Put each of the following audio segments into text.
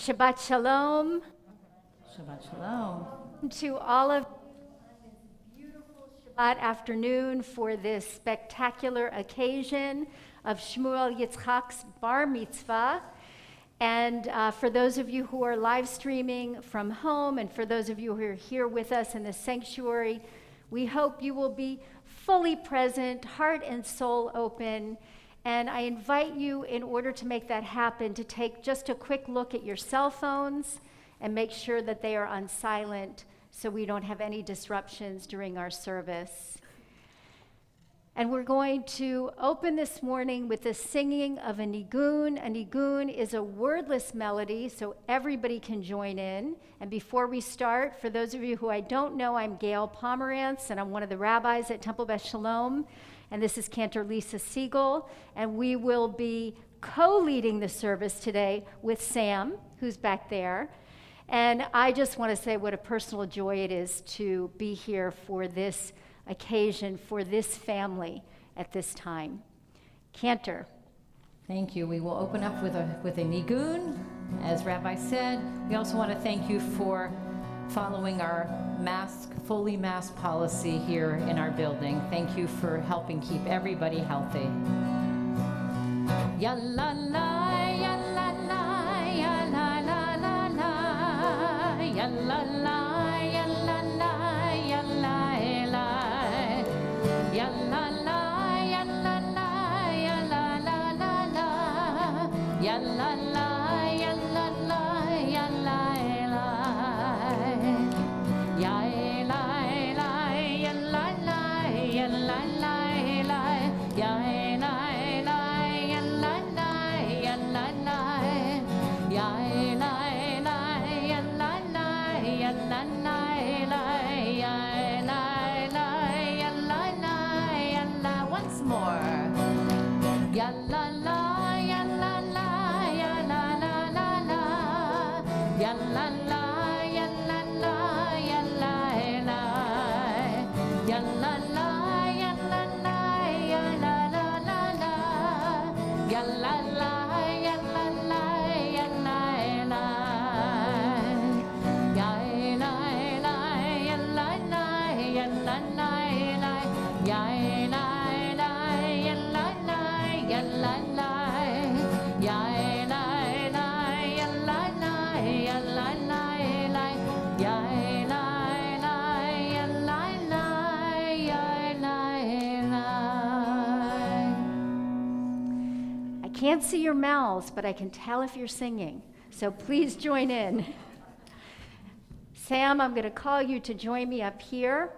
Shabbat Shalom. Shabbat Shalom. To all of beautiful Shabbat afternoon for this spectacular occasion of Shmuel Yitzchak's Bar Mitzvah. And for those of you who are live streaming from home, and for those of you who are here with us in the sanctuary, we hope you will be fully present, heart and soul open. And I invite you, in order to make that happen, to take just a quick look at your cell phones and make sure that they are on silent so we don't have any disruptions during our service. And we're going to open this morning with the singing of a nigun. A nigun is a wordless melody, so everybody can join in. And before we start, for those of you who I don't know, I'm Gail Pomerantz, and I'm one of the rabbis at Temple Beth Shalom. And this is Cantor Lisa Siegel. And we will be co-leading the service today with Sam, who's back there. And I just want to say what a personal joy it is to be here for this occasion, for this family at this time. Cantor. Thank you. We will open up with a nigun. As Rabbi said, we also want to thank you for following our fully mask policy here in our building. Thank you for helping keep everybody healthy. Ya la la, ya la la, ya la la la la, ya la la, ya la la, ya la la, ya la la, ya la la, ya la la la la, ya la la, ya la la, ya la I can't see your mouths, but I can tell if you're singing. So please join in. Sam, I'm going to call you to join me up here.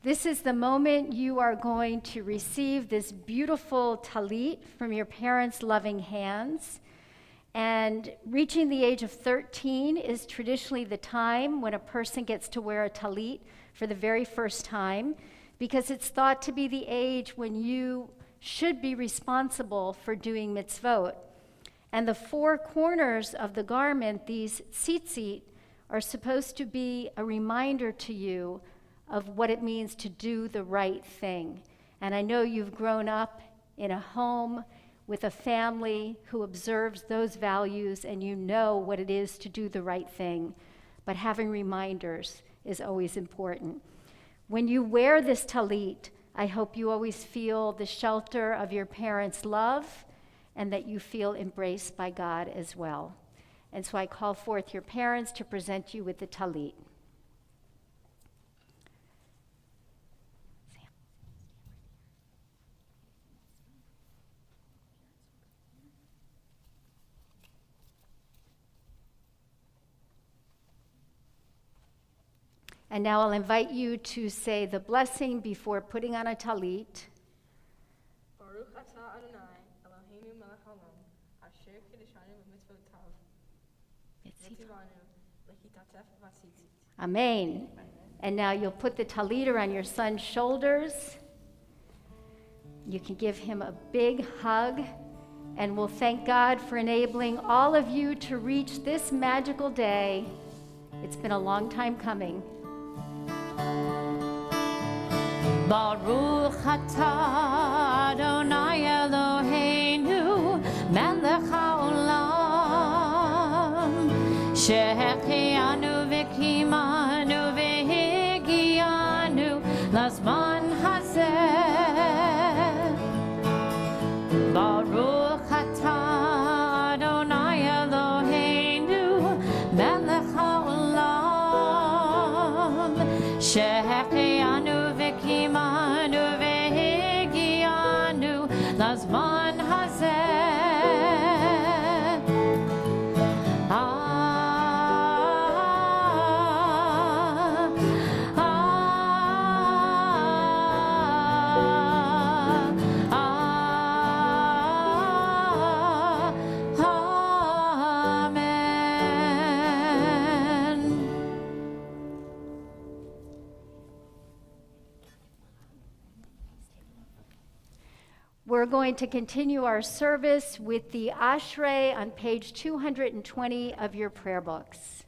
This is the moment you are going to receive this beautiful talit from your parents' loving hands. And reaching the age of 13 is traditionally the time when a person gets to wear a talit for the very first time, because it's thought to be the age when you should be responsible for doing mitzvot. And the four corners of the garment, these tzitzit, are supposed to be a reminder to you of what it means to do the right thing. And I know you've grown up in a home with a family who observes those values, and you know what it is to do the right thing. But having reminders is always important. When you wear this talit, I hope you always feel the shelter of your parents' love, and that you feel embraced by God as well. And so I call forth your parents to present you with the talit. And now I'll invite you to say the blessing before putting on a talit. Baruch atah Adonai, Eloheinu melech haolam, asher kiddushanu b'mitzvotav, v'tzivanu l'chitatef v'tzitzit. Amen. And now you'll put the talit around your son's shoulders. You can give him a big hug, and we'll thank God for enabling all of you to reach this magical day. It's been a long time coming. Baruch atah Adonai Eloheinu melech haolam לזמן הזה. We're going to continue our service with the Ashrae on page 220 of your prayer books.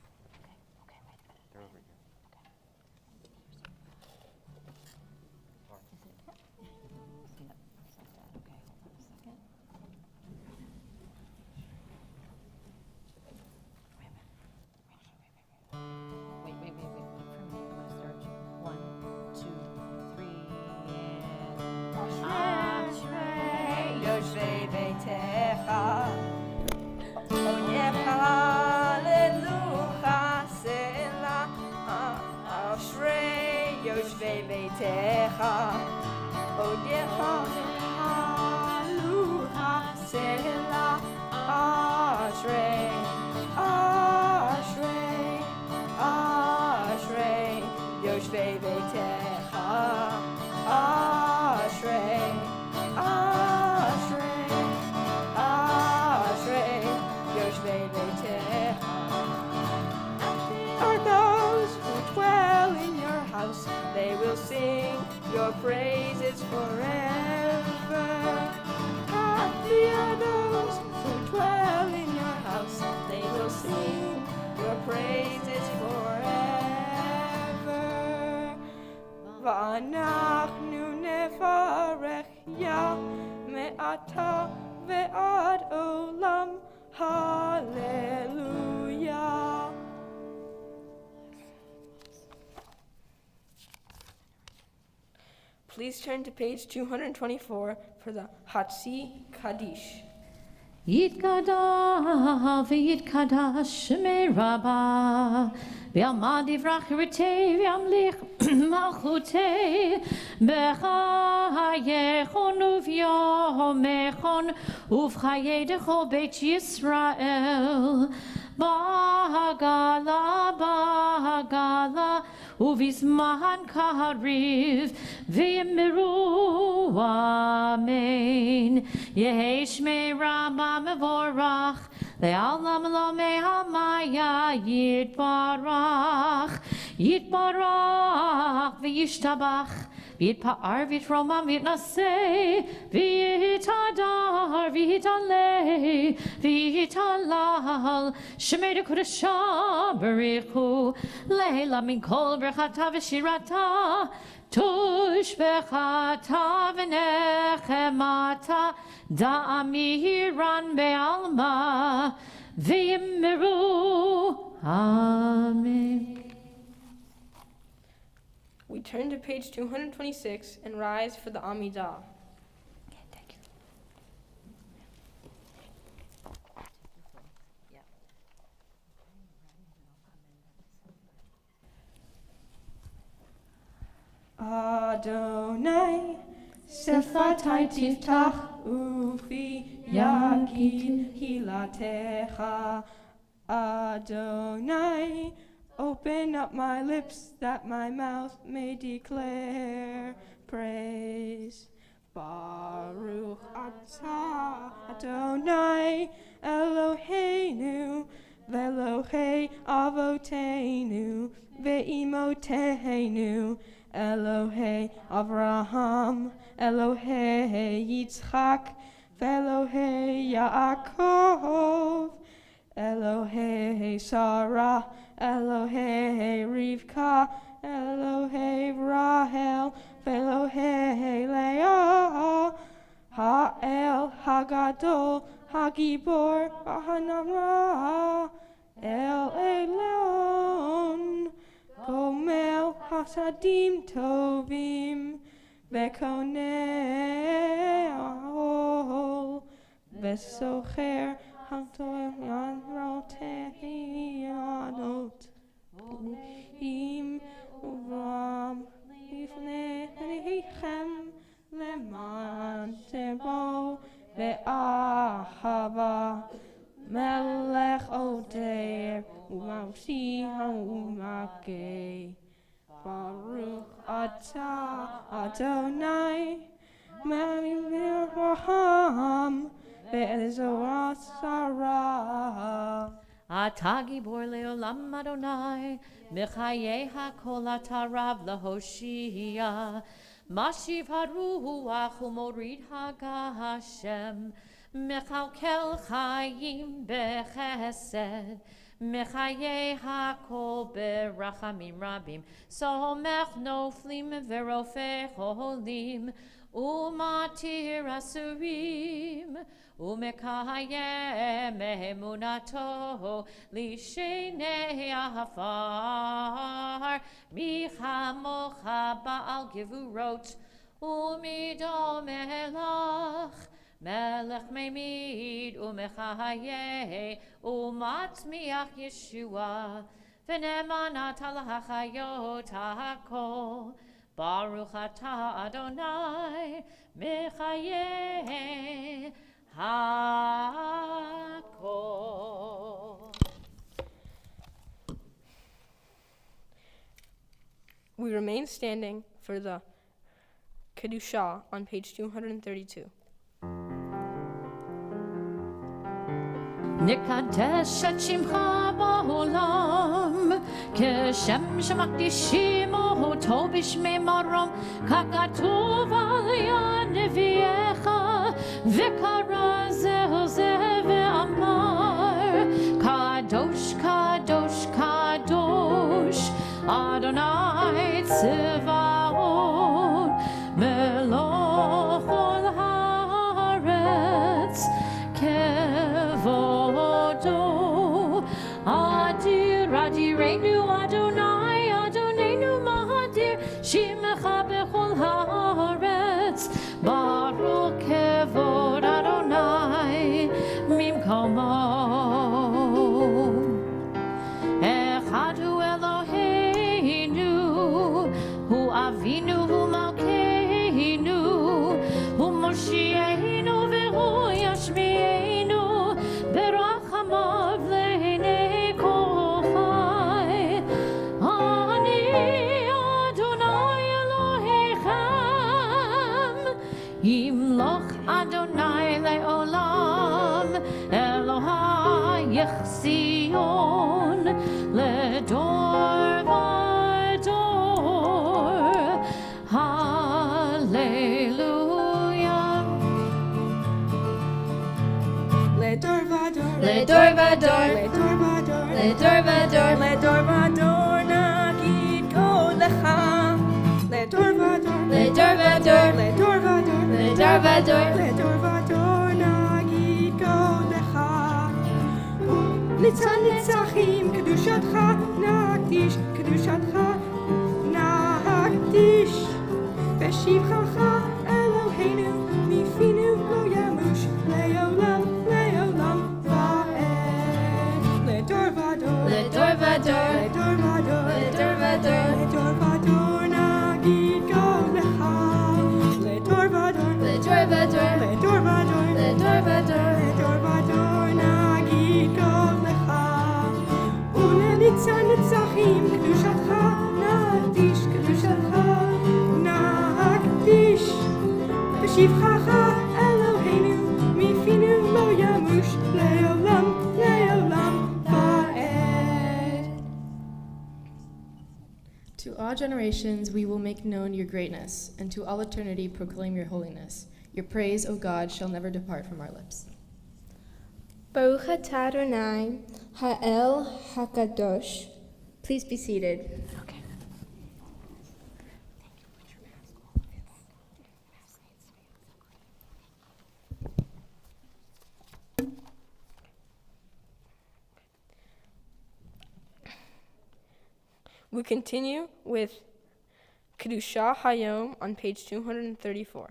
Praises forever. Happy are those who dwell in your house. They will sing your praises forever. V'anachnu nevarech Yah me'ata ve'ad olam. Hallelujah. Please turn to page 224 for the Hatzi Kaddish. Yitkada v'yitkadash shmei Rabbah v'yamad yivrach yiritei v'yamlich malchutei b'chayechon uv'yomechon uv'chayei dechol beit Yisrael Bagala Uvisman Kariv V'yemiru Amen Yehi Shmei Rabbah Mevorach Le'alam lo mehamaya Yitbarach V'yishtabach V'yitpa'ar v'yitromam v'yitnaseh V'yitadar v'yitaleh V'yitalal Shemei Dekudasha Barichu Leila min kol berchata v'shirata Tush bechata v'nechemata Da'amiran be'alma V'yimiru Amen. We turn to page 226 and rise for the Amidah. Adonai, Sefatai tiftach ufi yakid hilatecha. Adonai, open up my lips that my mouth may declare praise. Baruch atah Adonai Eloheinu ve'Elohei avoteinu ve'imoteinu Elohei Avraham Elohei Yitzchak ve'Elohei Yaakov Elohei Sarah Elohei Rivka Elohei Rahel ve'Elohei Leah Ha'el Hagadol Hagibor Hanamah El Elyon Gomel Hasadim Tovim Bekonel Besocher Hantoyan Rotehianot Im Uvam Lifnechem Leman Temo ve'ahava melech oder u'mamshi ha'umake Baruch atah Adonai Ma'amim Raham ve'ezorat sarah אתה גיבור לעולם אדוני, מחיי הכל אתה רב להושיע. משיב הרוח ומוריד הגשם, מכלכל חיים בחסד, מחיי הכל ברחמים רבים, סומך נופלים ורופא חולים, ומתיר אסורים. ומקיים אמונתו לשני העפר מי כמוך בעל גבורות ומדומה לך מלך ממיד ומחיה ומצמיח ישועה ונאמן אתה להחיות הכל ברוך אתה אדוני מחיה We remain standing for the Kedusha on page 232. נקדש את שמך בעולם, כשם שמקדישים אותו בשמי מרום, ככתוב על יד נביאך, וקרא זה ואמר, קדוש, קדוש, קדוש, אדוני צבאות, מלוך כל הארץ, כבודו, אדיר, אדירנו, אדוני, אדוננו, מאדיר, שמך בכל הארץ, ברוך כבוד אדוני, ממקומו. אחד הוא אלוהינו, הוא אבינו, הוא מלכנו, הוא מושיענו והוא ישמיענו, ברחמיו לעיני כל חי. אני אדוני אלוהיכם, ימלוך אדוני לעולם, אלוהייך ציון, לדור ודור. הללויה. לדור ודור, לדור ודור, לדור ודור, לדור ודור, לדור ודור נגיד קולך. לדור ודור, לדור ודור, לדור ודור, לדור ודור, לדור ודור נגיד קולך. ניצן נצחים קדושתך נקדיש, קדושתך נקדיש. בשבחך אלוהינו מפינו לא ימוש לעולם לעולם ועד. לדור ודור, לדור ודור, לדור ודור, לדור ודור, לדור ודור נגיד קולך. לדור ודור, לדור ודור, לדור ודור, לדור ודור, לדור ודור נגיד קולך. ולניצן נצחים קדושתך נקדיש, קדושתך נקדיש. בשבחך אלוהינו מפינו לא ימוש לעולם לעולם ועד. To all generations we will make known your greatness, and to all eternity proclaim your holiness. Your praise, O God, shall never depart from our lips. Baruch atah Adonai, Ha'el HaKadosh. Please be seated. Okay. We continue with Kedusha Hayom on page 234.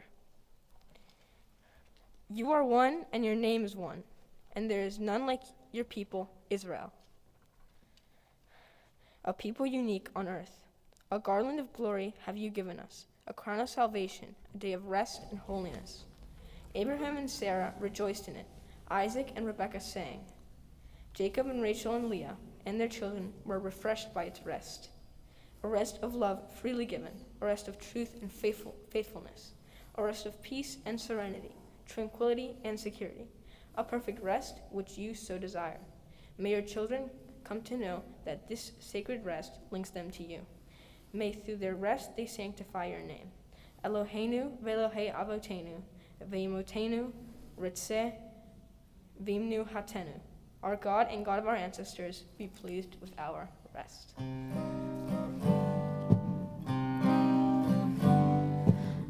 You are one, and your name is one, and there is none like your people, Israel. A people unique on earth. A garland of glory have you given us, a crown of salvation, a day of rest and holiness. Abraham and Sarah rejoiced in it, Isaac and Rebekah sang. Jacob and Rachel and Leah and their children were refreshed by its rest. A rest of love freely given, a rest of truth and faithfulness, a rest of peace and serenity, tranquility and security, a perfect rest which you so desire. May your children come to know that this sacred rest links them to you. May through their rest they sanctify your name. Eloheinu ve'Elohei avotenu, ve'imotenu ritzeh v'imnu hatenu. Our God and God of our ancestors, be pleased with our rest.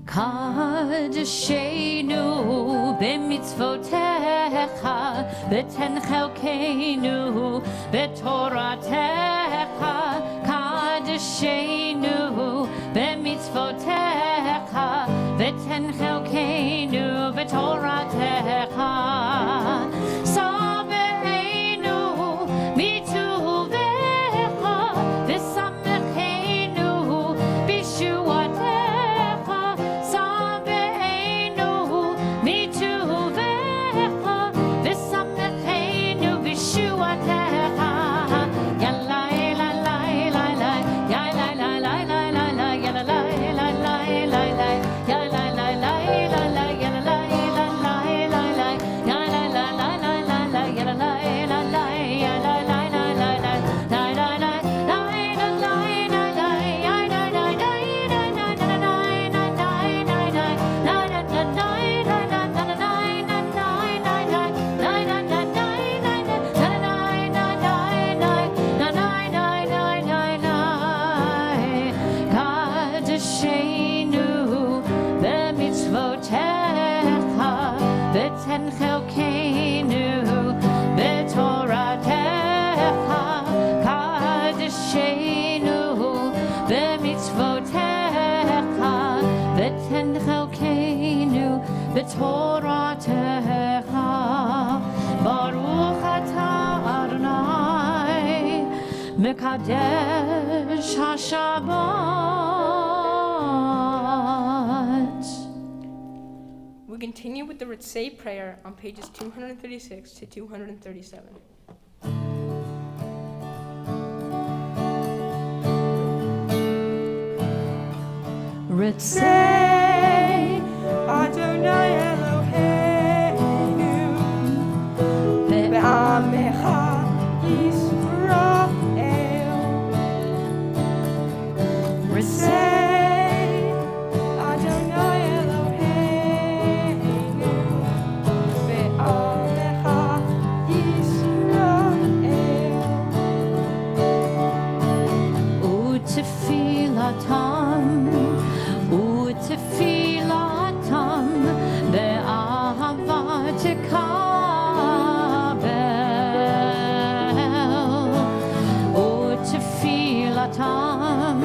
Kadeshenu b'mitzvotecha, v'ten chelkeinu b'toratecha. Kadeshenu b'mitzvotecha, v'ten chelkeinu b'toratecha. Sabeinu mituvecha, v'samechenu b'shuatecha. Sabeinu mituvecha, v'samechenu b'shuatecha. Yalai la la la la, yalai la la la la la, yalai la la la la, yalai la la la la, yalai la la la la, yalai la la la la, yalai la la v'ten chelkeinu b'toratecha. Kadeshenu b'mitzvotecha, v'ten chelkeinu b'toratecha. Baruch atah Adonai mekadesh haShabbat. We continue with the Ritzei prayer on pages 236 to 237. Ritzei Adonai Eloheinu ve'amecha Yisrael. Ritzei Adonai Eloheinu ve'amecha Yisrael. Utefilatam, utefilatam, be'ahava tekabel. Utefilatam,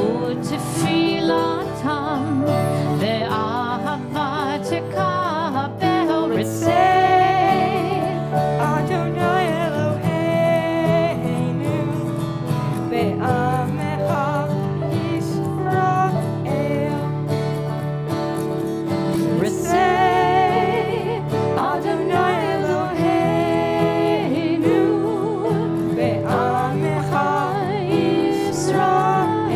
utefilatam, be'ahava tekabel. Ritzei Adonai Eloheinu ve'amecha Yisrael. Ritzei Adonai Eloheinu ve'amecha Yisrael.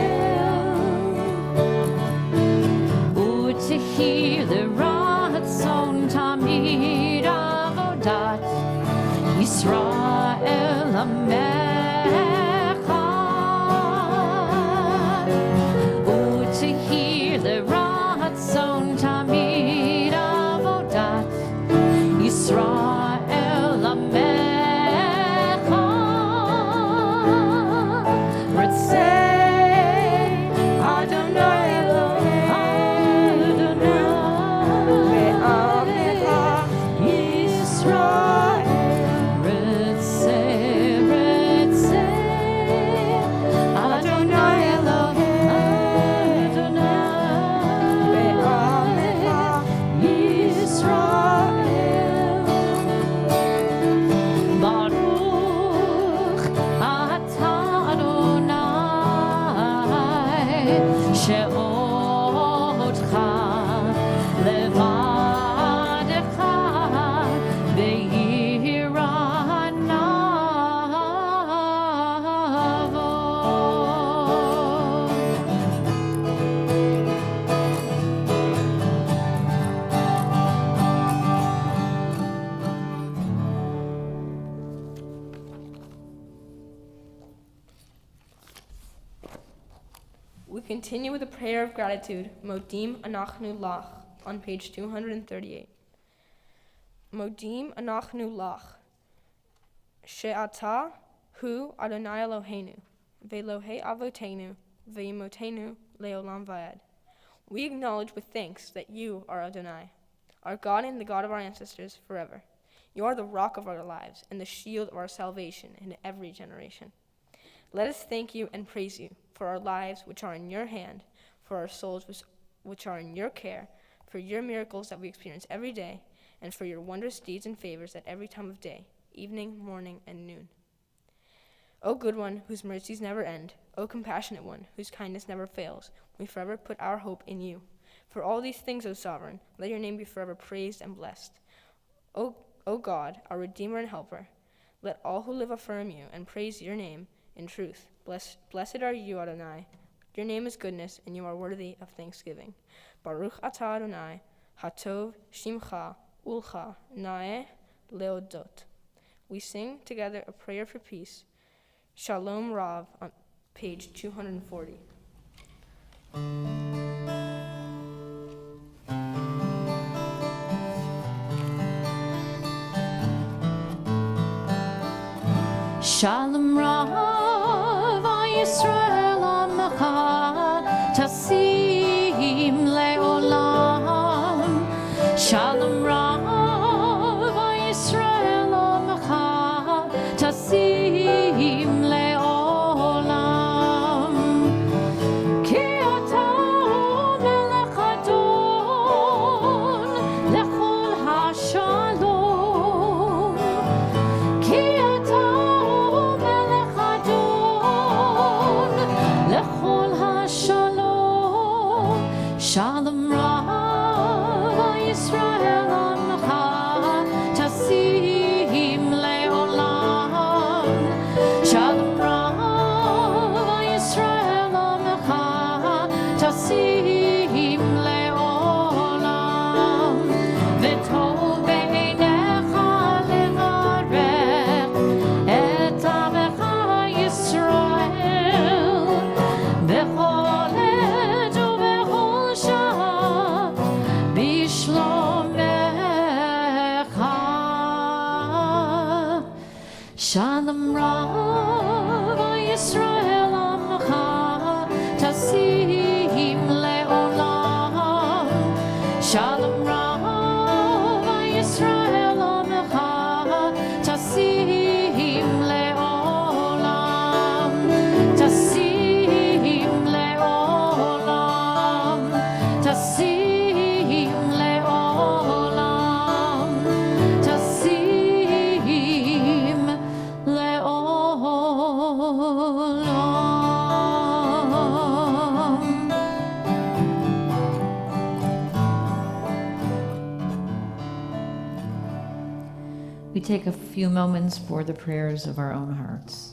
Utehir l'ratzon tamid avodat Yisrael amecha. Utehir l'ratzon tamid avodat Yisrael amecha. Ritzei Adonai Eloheinu ve'amecha Yisrael. Ritzei continue with a prayer of gratitude, Modim Anachnu Lach, on page 238. Modim Anachnu Lach, She'ata Hu Adonai Eloheinu, Ve'Elohei Avotenu, Ve'imotenu Leolam Va'ed. We acknowledge with thanks that you are Adonai, our God and the God of our ancestors forever. You are the rock of our lives and the shield of our salvation in every generation. Let us thank you and praise you for our lives which are in your hand, for our souls which are in your care, for your miracles that we experience every day, and for your wondrous deeds and favors at every time of day, evening, morning, and noon. O good one, whose mercies never end, O compassionate one, whose kindness never fails, we forever put our hope in you. For all these things, O sovereign, let your name be forever praised and blessed. O God, our Redeemer and Helper, let all who live affirm you and praise your name in truth. Blessed are you, Adonai. Your name is goodness, and you are worthy of thanksgiving. Baruch atah Adonai, hatov shimcha ulcha naeh leodot. We sing together a prayer for peace. Shalom Rav, on page 240. Shalom Rav, Yisrael Amecha, Tasim Leolam. Shalom Rav, Yisrael Amecha, Tasim Leolam. Ki ata melech adon, lechol hashalom. Ki ata melech adon, lechol hashalom. Shalom Rav, Yisrael Amecha, Tasim Leolam. Shalom Rav, Yisrael Amecha, Tasim Leolam. V'tov beinecha levarech et avecha Yisrael bechol עת ובכל שעה בשלומך. Shalom Rav, Yisrael Amecha, Tasim Leolam. Shalom Rav, Yisrael Amecha, Tasim Leolam. Tasim Leolam. Tasim Leolam. Tasim Leolam. We take a few moments for the prayers of our own hearts.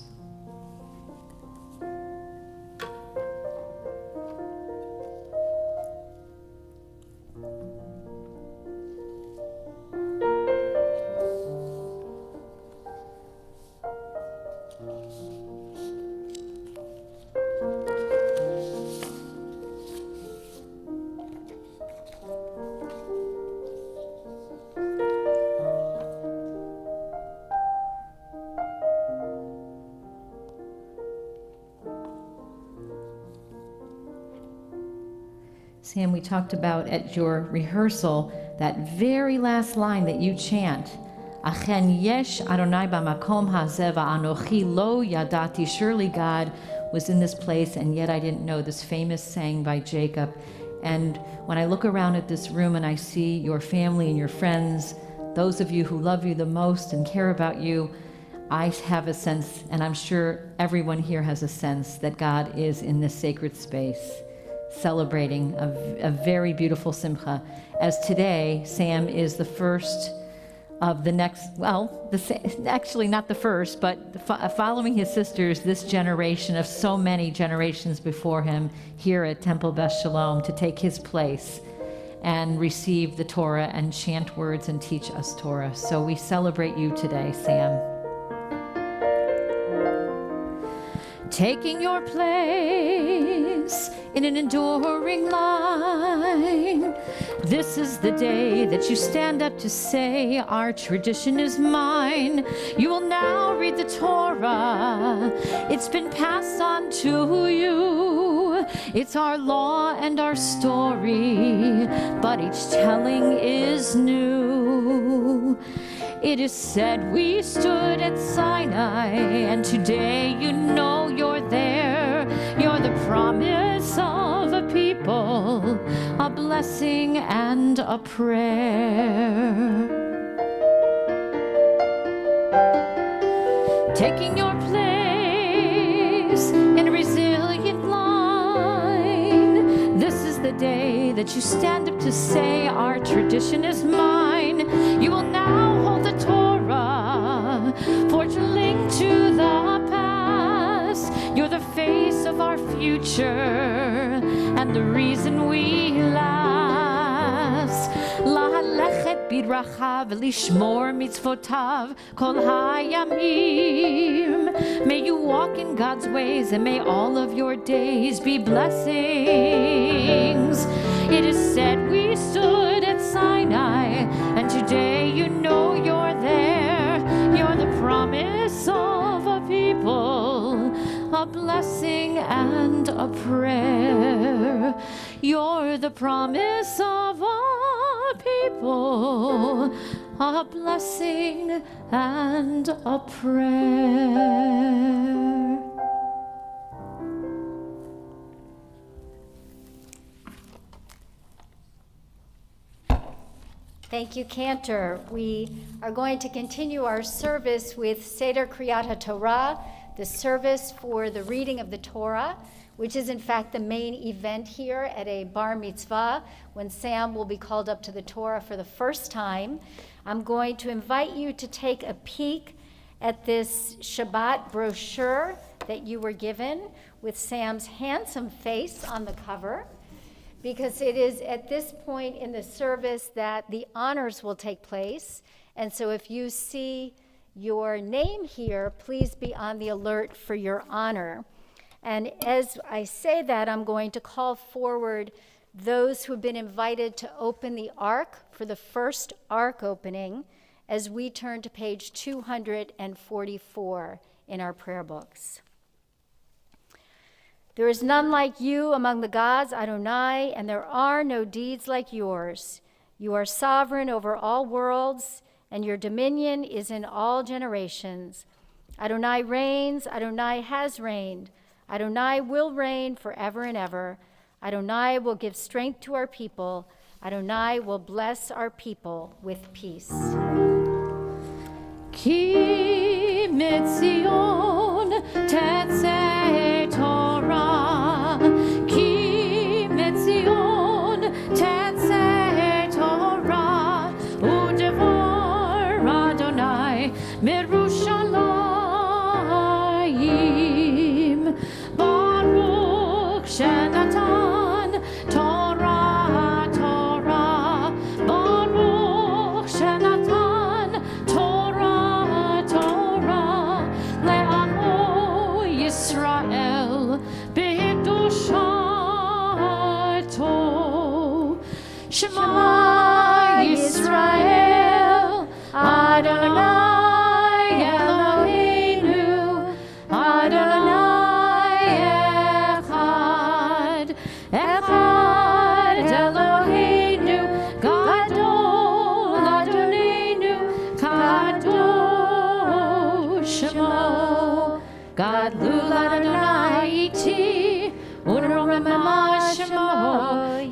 Sam, we talked about at your rehearsal that very last line that you chant, Achen yesh Adonai b'makom hazeh va'anochi lo yadati. Surely God was in this place, and yet I didn't know. This famous saying by Jacob. And when I look around at this room and I see your family and your friends, those of you who love you the most and care about you, I have a sense, and I'm sure everyone here has a sense, that God is in this sacred space, celebrating a very beautiful simcha. As today, Sam is the first of the next, actually not the first, but following his sisters, this generation of so many generations before him here at Temple Beth Shalom, to take his place and receive the Torah and chant words and teach us Torah. So we celebrate you today, Sam. taking your place in an enduring line. This is the day that you stand up to say, our tradition is mine. You will now read the Torah. It's been passed on to you. It's our law and our story, but each telling is new. It is said we stood at Sinai, and today you know you're there. You're the promise of a people, a blessing and a prayer. Taking your place in a resilient line. This is the day that you stand up to say, our tradition is mine. You will now hold the Torah, forge a link to the past. You're the face of our future and the reason we last. Lahalechet biracha v'lishmor mitzvotav kol hayamim. May you walk in God's ways, and may all of your days be blessings. It is said we stood at Sinai, and today you know you're there. You're the promise of a people, a blessing and a prayer. You're the promise of a people, a blessing and a prayer. Thank you, Cantor. We are going to continue our service with Seder Kriyat HaTorah, the service for the reading of the Torah, which is in fact the main event here at a bar mitzvah, when Sam will be called up to the Torah for the first time. I'm going to invite you to take a peek at this Shabbat brochure that you were given with Sam's handsome face on the cover, because it is at this point in the service that the honors will take place. And so if you see your name here, please be on the alert for your honor. And as I say that, I'm going to call forward those who have been invited to open the Ark for the first Ark opening as we turn to page 244 in our prayer books. There is none like you among the gods, Adonai, and there are no deeds like yours. You are sovereign over all worlds, and your dominion is in all generations. Adonai reigns, Adonai has reigned. Adonai will reign forever and ever. Adonai will give strength to our people. Adonai will bless our people with peace. Ki mitzion tetzeh Torah, ki mitzion tetzeh Torah, u'devar Adonai mirushalayim, Baruch shenatan Torah, Torah, Baruch shenatan Torah, Torah, le'amo Yisrael b'hidushato. Shema Yisrael, Adonai Eloheinu, Adonai Echad, Echad Eloheinu, Gadol Adonenu, Kadosh Shemo, Gadlul Adonai iti, U'romema Shemo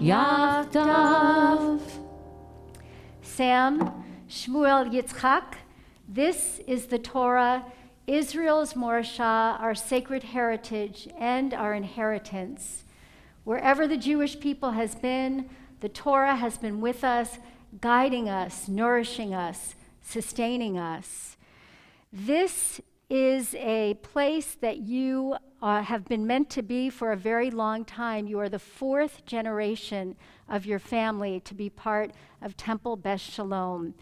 Yachdav. Sam, Shmuel Yitzchak, this is the Torah, Israel's Morashah, our sacred heritage and our inheritance. Wherever the Jewish people has been, the Torah has been with us, guiding us, nourishing us, sustaining us. This is a place that you have been meant to be for a very long time. You are the fourth generation of your family to be part of Temple Beth Shalom.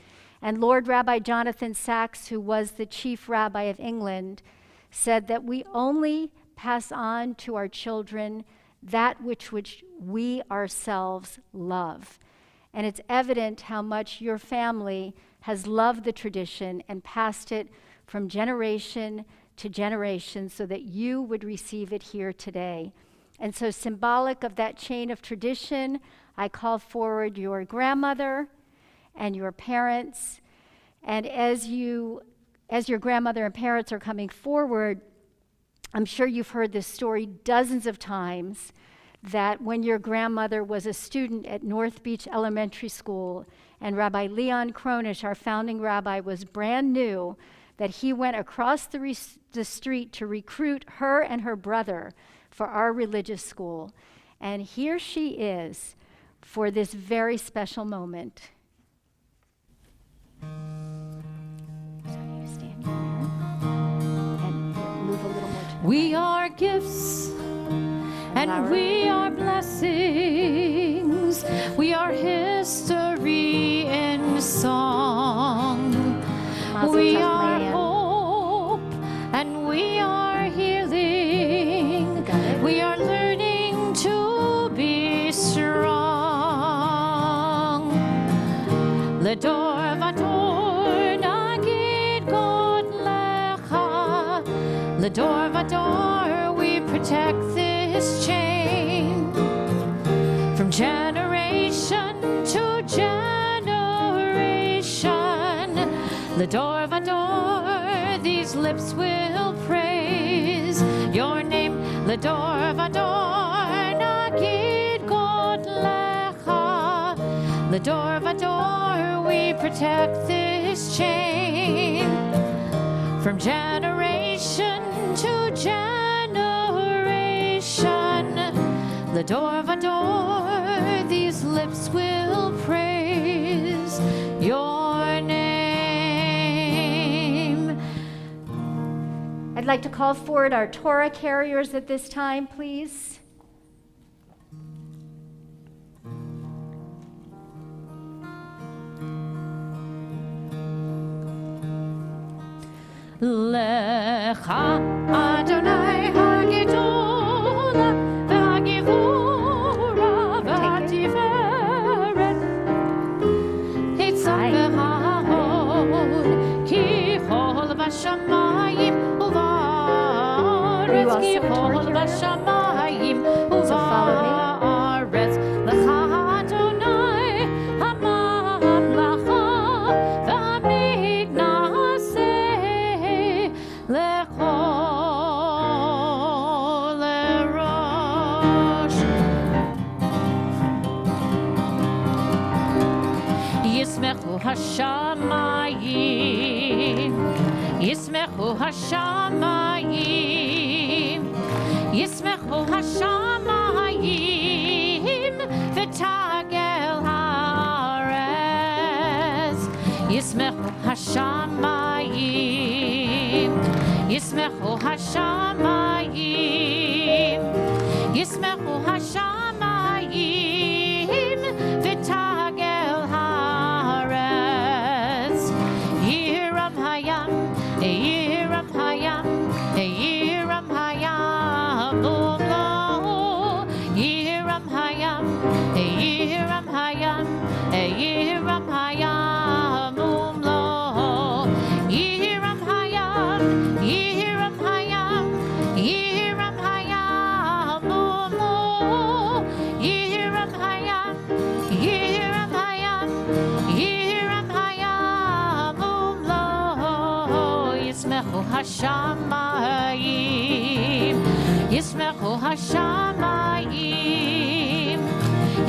And Lord Rabbi Jonathan Sachs, who was the chief rabbi of England, said that we only pass on to our children that which we ourselves love. And it's evident how much your family has loved the tradition and passed it from generation to generation so that you would receive it here today. And so, symbolic of that chain of tradition, I call forward your grandmother and your parents. And as your grandmother and parents are coming forward, I'm sure you've heard this story dozens of times, that when your grandmother was a student at North Beach Elementary School and Rabbi Leon Kronish, our founding rabbi, was brand new, that he went across the street to recruit her and her brother for our religious school. And here she is for this very special moment. So you stand here and move a little more to the We are gifts and we are blessings. We are history in song. We are hope and we are healing. We are learning to be strong. Ledor vador nagid God lecha. Ledor vador, we protect this chain from generation to generation. Ledor vador, these lips will praise your name. Ledor vador, nagid God lecha. Ledor vador, we protect this chain from generation to generation. Ledor vador, these lips will praise your name. I'd like to call forward our Torah carriers at this time, please. Lecha Adonai Hagedola V'Hagevura V'Hatiferet Hitzam V'Hahod Ki Chol V'Shamayim U'Va'aretz Ki Chol V'Shamayim U'Va'aretz Lecha Adonai HaMamlacha V'Mignaseh Lechol Rosh Yismechu Hashamayim Yismechu Hashamayim Yismechu Hashamayim V'tagel haaretz Yismechu Hashamayim Yismechu Hashamayim Yismechu Hashamayim V'tagel haaretz Yiram hayam Yiram hayam Yiram hayam Umlo Yiram hayam Yiram hayam Yiram hayam Umlo Yiram hayam Yiram hayam Yiram hayam Umlo Yiram hayam Yiram hayam Yiram hayam Umlo Yismechu Hashamayim Yismechu Hashamayim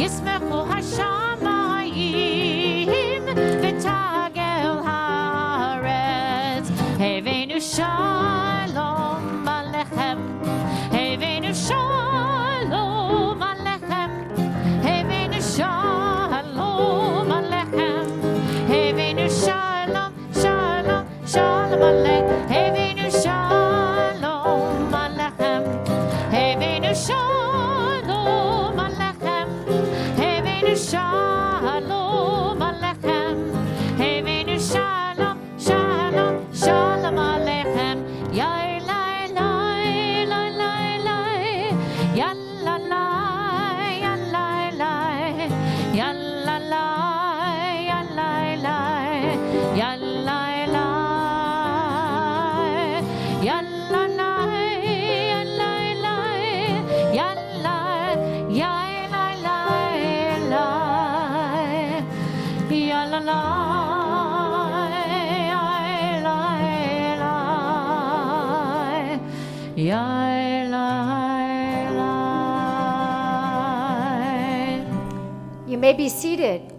Yismechu Hashamayim V'tagel haaretz Heveinu shalom alechem Heveinu shalom alechem Heveinu shalom alechem Heveinu shalom shalom shalom alechem Heveinu shalom alechem Heveinu shalom alechem Heveinu shalom alechem Heveinu shalom shalom shalom alechem Yai lai lai lai lai Yalla la, yalla la, yalla la, yalla, yalla la, yalla la, You may be seated.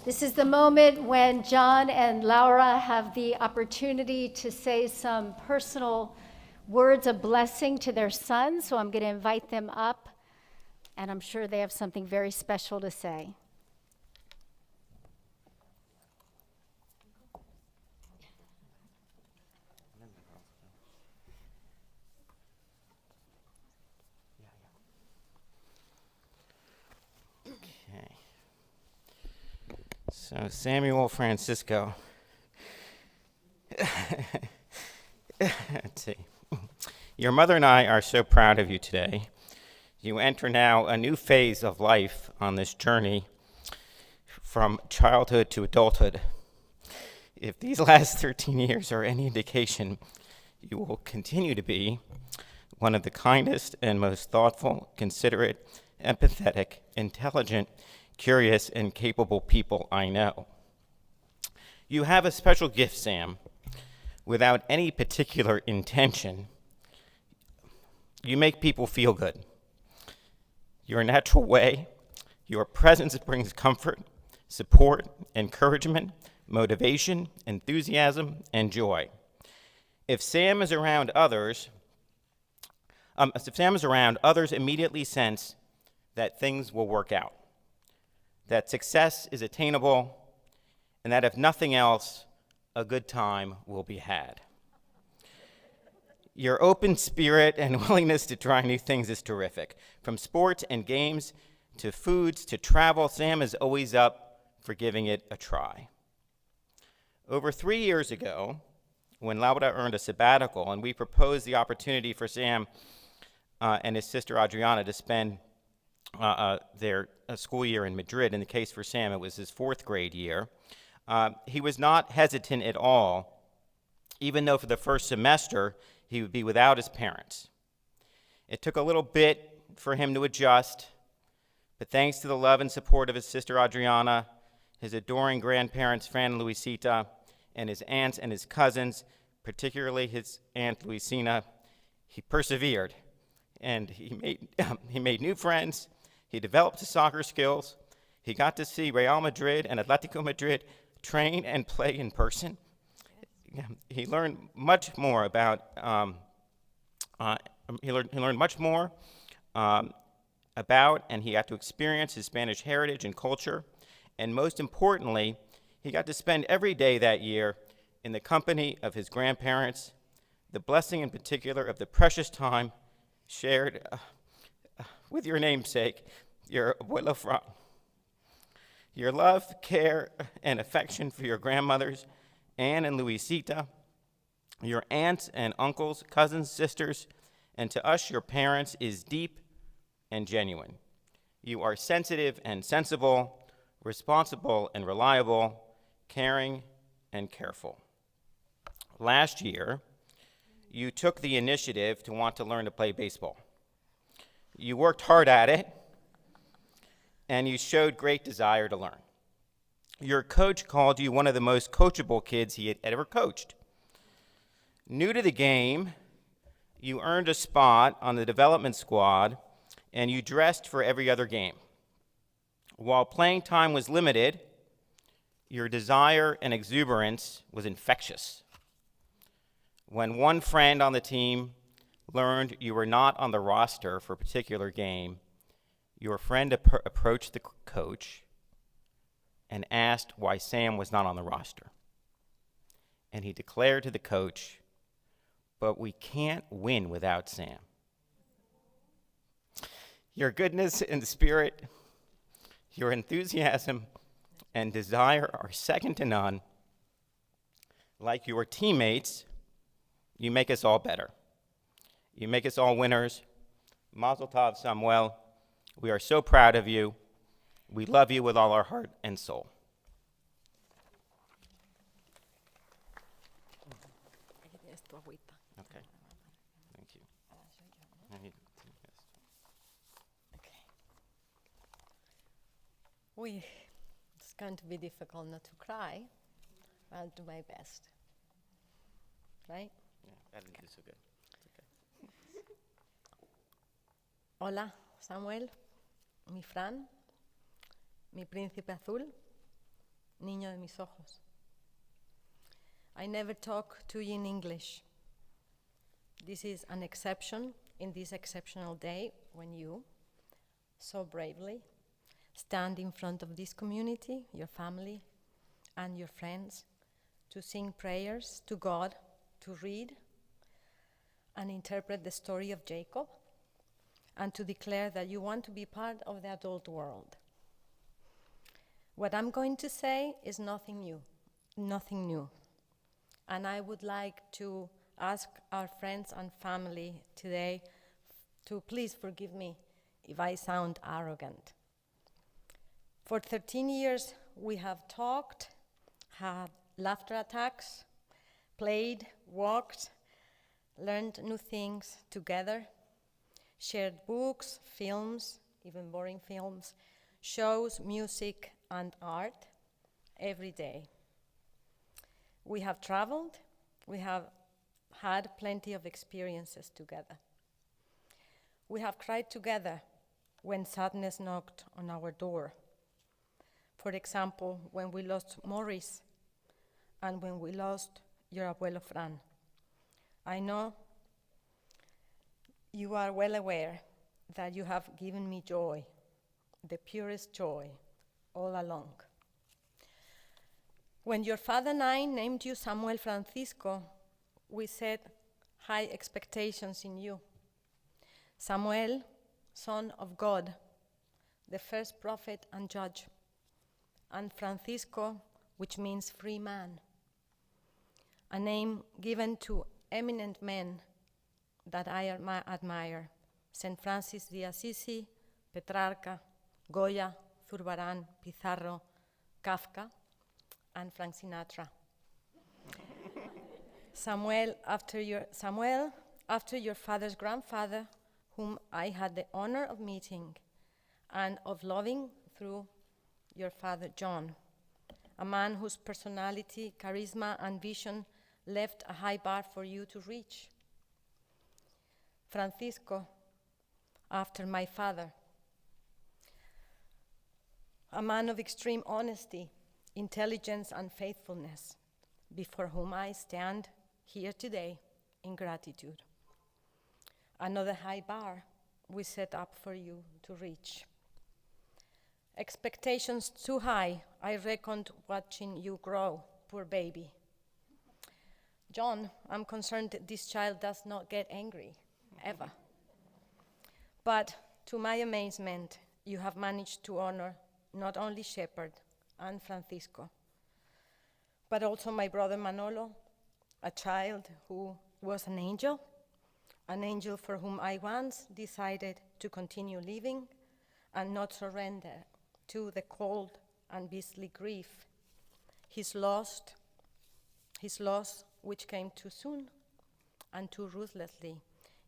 This is the moment when John and Laura have the opportunity to say some personal words of blessing to their son. So I'm going to invite them up, and I'm sure they have something very special to say. So, Samuel Francisco. Let's see. Your mother and I are so proud of you today. You enter now a new phase of life on this journey from childhood to adulthood. If these last 13 years are any indication, you will continue to be one of the kindest and most thoughtful, considerate, empathetic, intelligent, curious, and capable people I know. You have a special gift, Sam. Without any particular intention, you make people feel good. Your natural way, your presence brings comfort, support, encouragement, motivation, enthusiasm, and joy. If Sam is around, others immediately sense that things will work out, that success is attainable, and that if nothing else, a good time will be had. Your open spirit and willingness to try new things is terrific. From sports and games to foods to travel, Sam is always up for giving it a try. Over 3 years ago, when Laura earned a sabbatical, and we proposed the opportunity for Sam and his sister Adriana to spend their school year in Madrid. In the case for Sam, it was his 4th grade year. He was not hesitant at all, even though for the first semester he would be without his parents. It took a little bit for him to adjust, but thanks to the love and support of his sister Adriana, his adoring grandparents Fran and Luisita, and his aunts and his cousins, particularly his Aunt Luisina, he persevered, and he made new friends. He developed his soccer skills. He got to see Real Madrid and Atletico Madrid train and play in person. He learned much more about. He learned much more about, and he got to experience his Spanish heritage and culture. And most importantly, he got to spend every day that year in the company of his grandparents. The blessing in particular of the precious time shared with your namesake, your abuelo Fran. Your love, care, and affection for your grandmothers, Anne and Luisita, your aunts and uncles, cousins, sisters, and to us, your parents, is deep and genuine. You are sensitive and sensible, responsible and reliable, caring and careful. Last year, you took the initiative to want to learn to play baseball. You worked hard at it, and you showed great desire to learn. Your coach called you one of the most coachable kids he had ever coached. New to the game, you earned a spot on the development squad, and you dressed for every other game. While playing time was limited, your desire and exuberance was infectious. When one friend on the team learned you were not on the roster for a particular game, your friend approached the coach and asked why Sam was not on the roster. And he declared to the coach, "But we can't win without Sam." Your goodness and spirit, your enthusiasm and desire are second to none. Like your teammates, you make us all better. You make us all winners. Mazel tov, Samuel. We are so proud of you. We love you with all our heart and soul. agüita. Okay. Thank you. I need- yes. Okay. It's going to be difficult not to cry. I'll do my best. Right? Yeah, I didn't do so good. It's okay. Hola, Samuel, mi Fran, mi príncipe azul, niño de mis ojos. I never talk to you in English. This is an exception in this exceptional day when you, so bravely, stand in front of this community, your family, and your friends to sing prayers to God, to read and interpret the story of Jacob, and to declare that you want to be part of the adult world. What I'm going to say is nothing new. And I would like to ask our friends and family today to please forgive me if I sound arrogant. For 13 years, we have talked, had laughter attacks, played, walked, learned new things together, shared books, films, even boring films, shows, music, and art every day. We have traveled, we have had plenty of experiences together. We have cried together when sadness knocked on our door. For example, when we lost Maurice and when we lost your abuelo Fran. I know you are well aware that you have given me joy, the purest joy, all along. When your father and I named you Samuel Francisco, we set high expectations in you. Samuel, son of God, the first prophet and judge, and Francisco, which means free man, a name given to eminent men that I admire, St. Francis de Assisi, Petrarca, Goya, Zurbarán, Pizarro, Kafka, and Frank Sinatra. Samuel, after your father's grandfather, whom I had the honor of meeting and of loving through your father, John, a man whose personality, charisma, and vision left a high bar for you to reach. Francisco, after my father, a man of extreme honesty, intelligence, and faithfulness, before whom I stand here today in gratitude. Another high bar we set up for you to reach. Expectations too high, I reckoned watching you grow, poor baby. John, I'm concerned that this child does not get angry, ever. But to my amazement, you have managed to honor not only Shepherd and Francisco, but also my brother Manolo, a child who was an angel for whom I once decided to continue living and not surrender to the cold and beastly grief, his loss which came too soon and too ruthlessly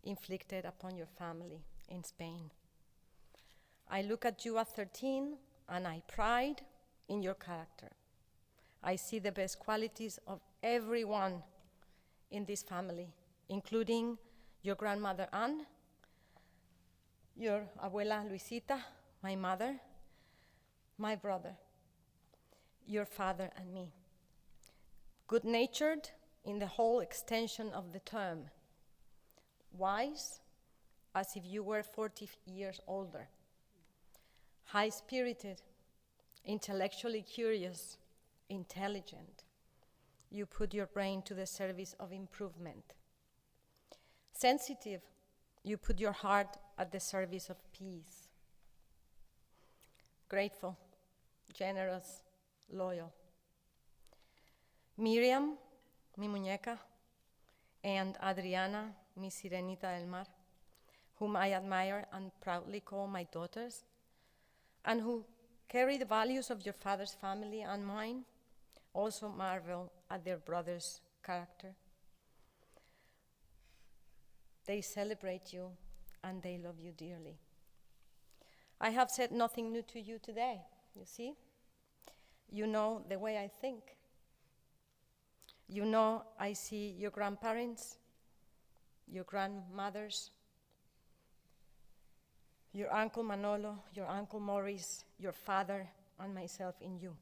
inflicted upon your family in Spain. I look at you at 13 and I pride in your character. I see the best qualities of everyone in this family, including your grandmother Anne, your abuela Luisita, my mother, my brother, your father, and me. Good-natured in the whole extension of the term. Wise, as if you were 40 years older. High-spirited, intellectually curious, intelligent. You put your brain to the service of improvement. Sensitive, you put your heart at the service of peace. Grateful, generous, loyal. Miriam, mi muñeca, and Adriana, mi sirenita del mar, whom I admire and proudly call my daughters, and who carry the values of your father's family and mine, also marvel at their brother's character. They celebrate you, and they love you dearly. I have said nothing new to you today, you see? You know the way I think. You know I see your grandparents, your grandmothers, your Uncle Manolo, your Uncle Maurice, your father, and myself in you.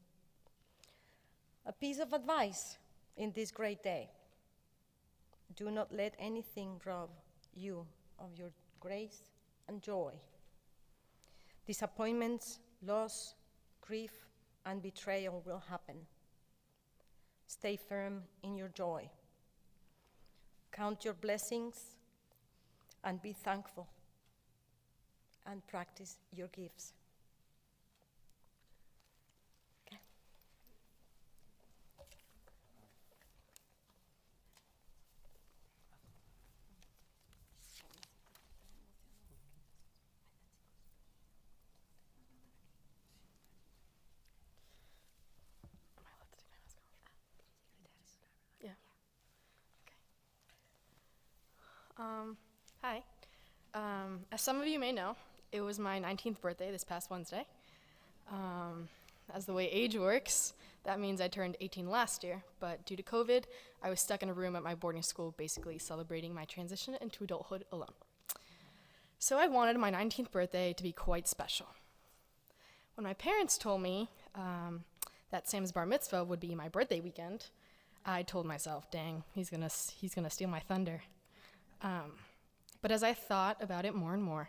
A piece of advice in this great day: do not let anything rob you of your grace and joy. Disappointments, loss, grief, and betrayal will happen. Stay firm in your joy. Count your blessings and be thankful, and practice your gifts. Okay. Yeah. Hi. As some of you may know, it was my 19th birthday this past Wednesday. As the way age works, that means I turned 18 last year, but due to COVID, I was stuck in a room at my boarding school basically celebrating my transition into adulthood alone. So I wanted my 19th birthday to be quite special. When my parents told me that Sam's bar mitzvah would be my birthday weekend, I told myself, dang, he's gonna steal my thunder. But as I thought about it more and more,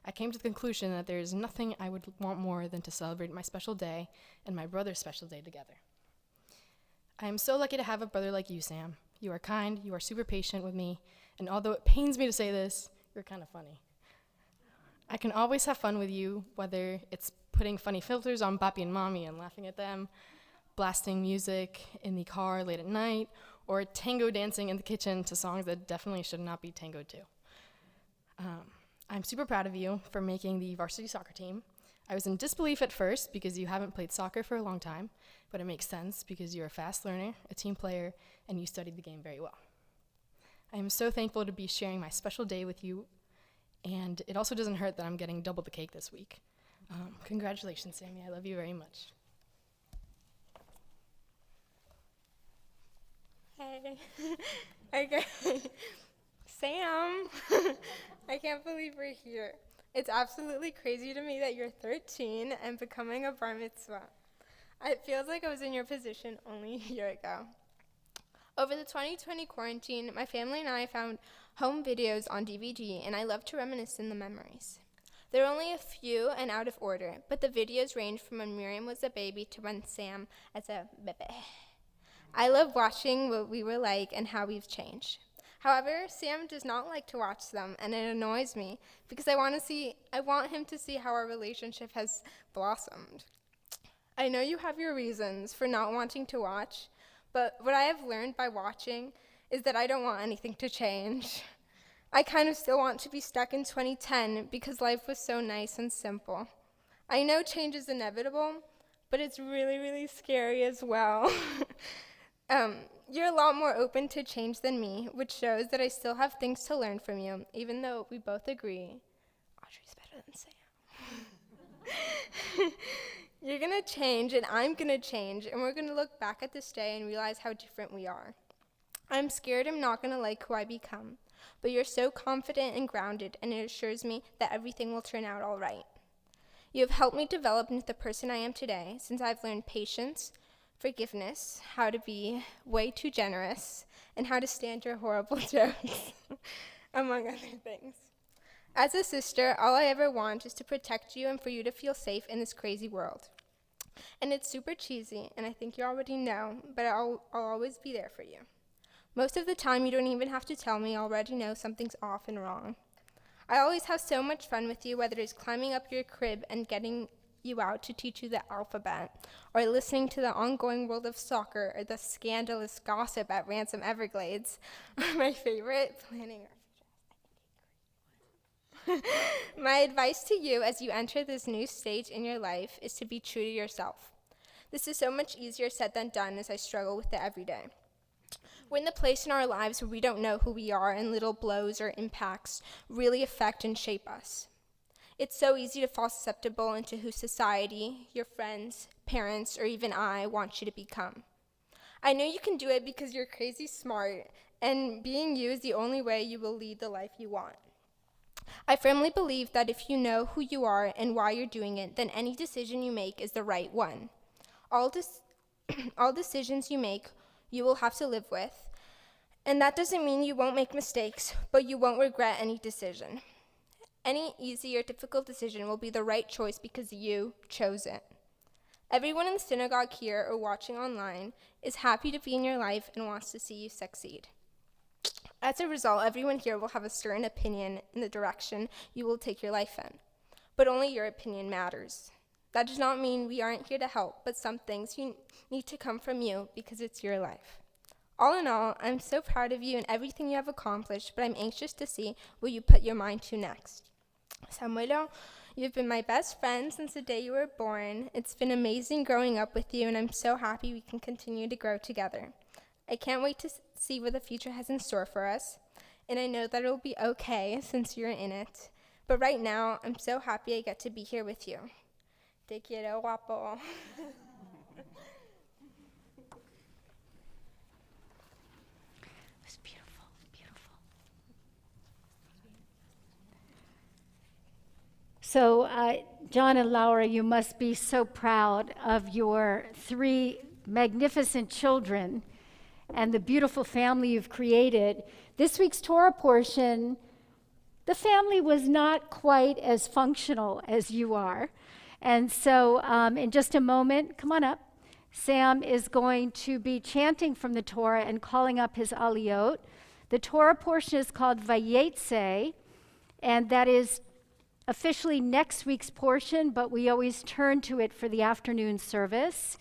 I came to the conclusion that there is nothing I would want more than to celebrate my special day and my brother's special day together. I am so lucky to have a brother like you, Sam. You are kind, you are super patient with me, and although it pains me to say this, you're kind of funny. I can always have fun with you, whether it's putting funny filters on Papi and Mommy and laughing at them, blasting music in the car late at night, or tango dancing in the kitchen to songs that definitely should not be tangoed to. I'm super proud of you for making the varsity soccer team. I was in disbelief at first because you haven't played soccer for a long time, but it makes sense because you're a fast learner, a team player, and you studied the game very well. I am so thankful to be sharing my special day with you, and it also doesn't hurt that I'm getting double the cake this week. Congratulations, Sammy. I love you very much. Hey. Okay. Sam, I can't believe we're here. It's absolutely crazy to me that you're 13 and becoming a bar mitzvah. It feels like I was in your position only a year ago. Over the 2020 quarantine, my family and I found home videos on DVD, and I love to reminisce in the memories. There are only a few and out of order, but the videos range from when Miriam was a baby to when Sam as a bebe. I love watching what we were like and how we've changed. However, Sam does not like to watch them, and it annoys me because I want him to see how our relationship has blossomed. I know you have your reasons for not wanting to watch, but what I have learned by watching is that I don't want anything to change. I kind of still want to be stuck in 2010 because life was so nice and simple. I know change is inevitable, but it's really, really scary as well. You're a lot more open to change than me, which shows that I still have things to learn from you, even though we both agree Audrey's better than Sam. You're going to change, and I'm going to change, and we're going to look back at this day and realize how different we are. I'm scared I'm not going to like who I become, but you're so confident and grounded, and it assures me that everything will turn out all right. You have helped me develop into the person I am today, since I've learned patience, forgiveness, how to be way too generous, and how to stand your horrible jokes, among other things. As a sister, all I ever want is to protect you and for you to feel safe in this crazy world. And it's super cheesy, and I think you already know, but I'll always be there for you. Most of the time, you don't even have to tell me. I already know something's off and wrong. I always have so much fun with you, whether it's climbing up your crib and getting you out to teach you the alphabet, or listening to the ongoing world of soccer, or the scandalous gossip at Ransom Everglades, or my favorite, planning our future. My advice to you as you enter this new stage in your life is to be true to yourself. This is so much easier said than done as I struggle with it every day. We're in the place in our lives where we don't know who we are, and little blows or impacts really affect and shape us. It's so easy to fall susceptible into who society, your friends, parents, or even I want you to become. I know you can do it because you're crazy smart, and being you is the only way you will lead the life you want. I firmly believe that if you know who you are and why you're doing it, then any decision you make is the right one. All decisions you make, you will have to live with. And that doesn't mean you won't make mistakes, but you won't regret any decision. Any easy or difficult decision will be the right choice because you chose it. Everyone in the synagogue here or watching online is happy to be in your life and wants to see you succeed. As a result, everyone here will have a certain opinion in the direction you will take your life in. But only your opinion matters. That does not mean we aren't here to help, but some things you need to come from you because it's your life. All in all, I'm so proud of you and everything you have accomplished, but I'm anxious to see what you put your mind to next. Samuelo, you've been my best friend since the day you were born. It's been amazing growing up with you, and I'm so happy we can continue to grow together. I can't wait to see what the future has in store for us, and I know that it'll be okay since you're in it. But right now, I'm so happy I get to be here with you. Te quiero, guapo. It's beautiful, beautiful. So, John and Laura, you must be so proud of your 3 magnificent children and the beautiful family you've created. This week's Torah portion, the family was not quite as functional as you are. And so in just a moment, come on up, Sam is going to be chanting from the Torah and calling up his aliyot. The Torah portion is called Vayetze, and that is officially next week's portion, but we always turn to it for the afternoon service.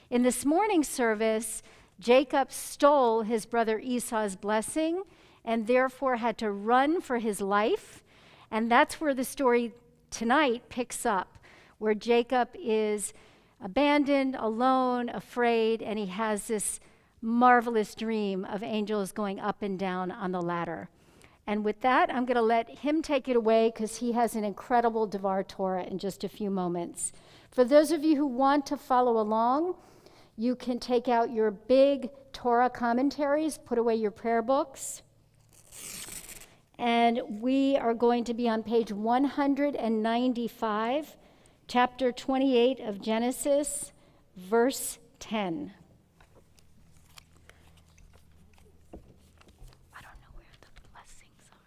In this morning's service, Jacob stole his brother Esau's blessing and therefore had to run for his life. And that's where the story tonight picks up, where Jacob is abandoned, alone, afraid, and he has this marvelous dream of angels going up and down on the ladder. And with that, I'm going to let him take it away because he has an incredible Devar Torah in just a few moments. For those of you who want to follow along, you can take out your big Torah commentaries, put away your prayer books. And we are going to be on page 195, chapter 28 of Genesis, verse 10. I don't know where the blessings are.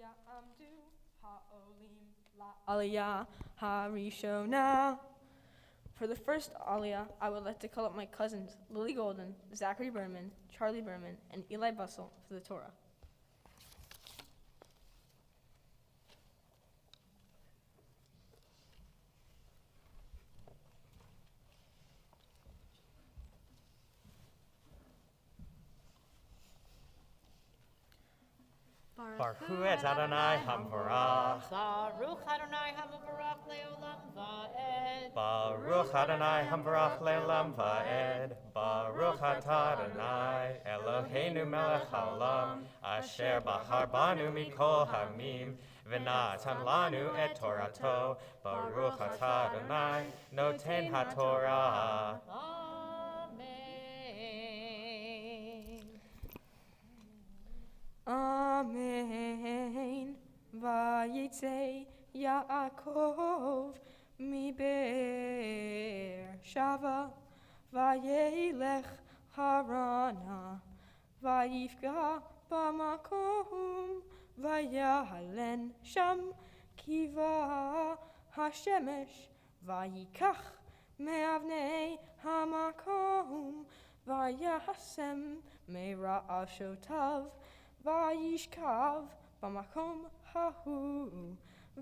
Ya'amdu ha'olim la'aliyah ha'rishona. For the first aliyah, I would like to call up my cousins, Lily Golden, Zachary Berman, Charlie Berman, and Eli Bussel for the Torah. Baruch et Adonai Hamvarach. Baruch Adonai Hamavarach Leolam Va'ed. Baruch Adonai Hamvarach Leolam Va'ed. Baruch atah Adonai Eloheinu melech haolam asher bahar banu mikol hamim v'natan lanu et Torato. Baruch atah Adonai noten haTorah. Amen. Vayetze Yaakov mi Be'er Shava vayelech Harana vayifga b'makom vayalen sham kiva hashemesh vayikach me'avnei hamakom vayasem me'ra'ashotav vayishkav b'makom hahu,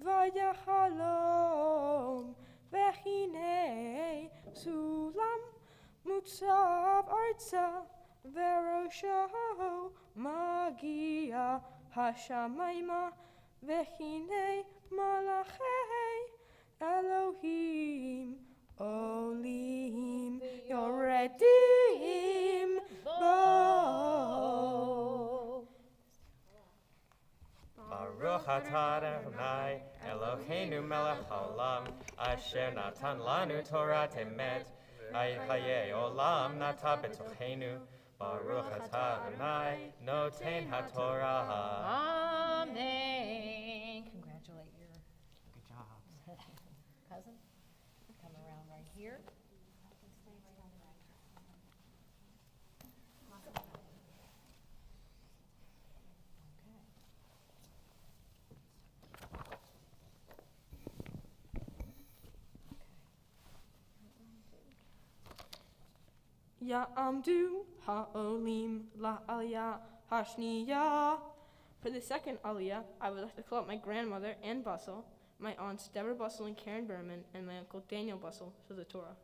vayachalom, v'chinei sulam mutzav arza, v'rosho magia hashamayma, v'chinei malachei Elohim olim yoredim bo. Baruch atah Adonai Eloheinu melech haolam asher natan lanu Torah emet hayei olam nata betochenu. Baruch atah Adonai noten haTorah. Amen. Congratulate your good job. Cousin, come around right here. Ya'amdu ha'olim la'aliyah hashniya. For the second aliyah, I would like to call up my grandmother, Ann Bussel, my aunts Deborah Bussel and Karen Berman, and my uncle Daniel Bussel to the Torah.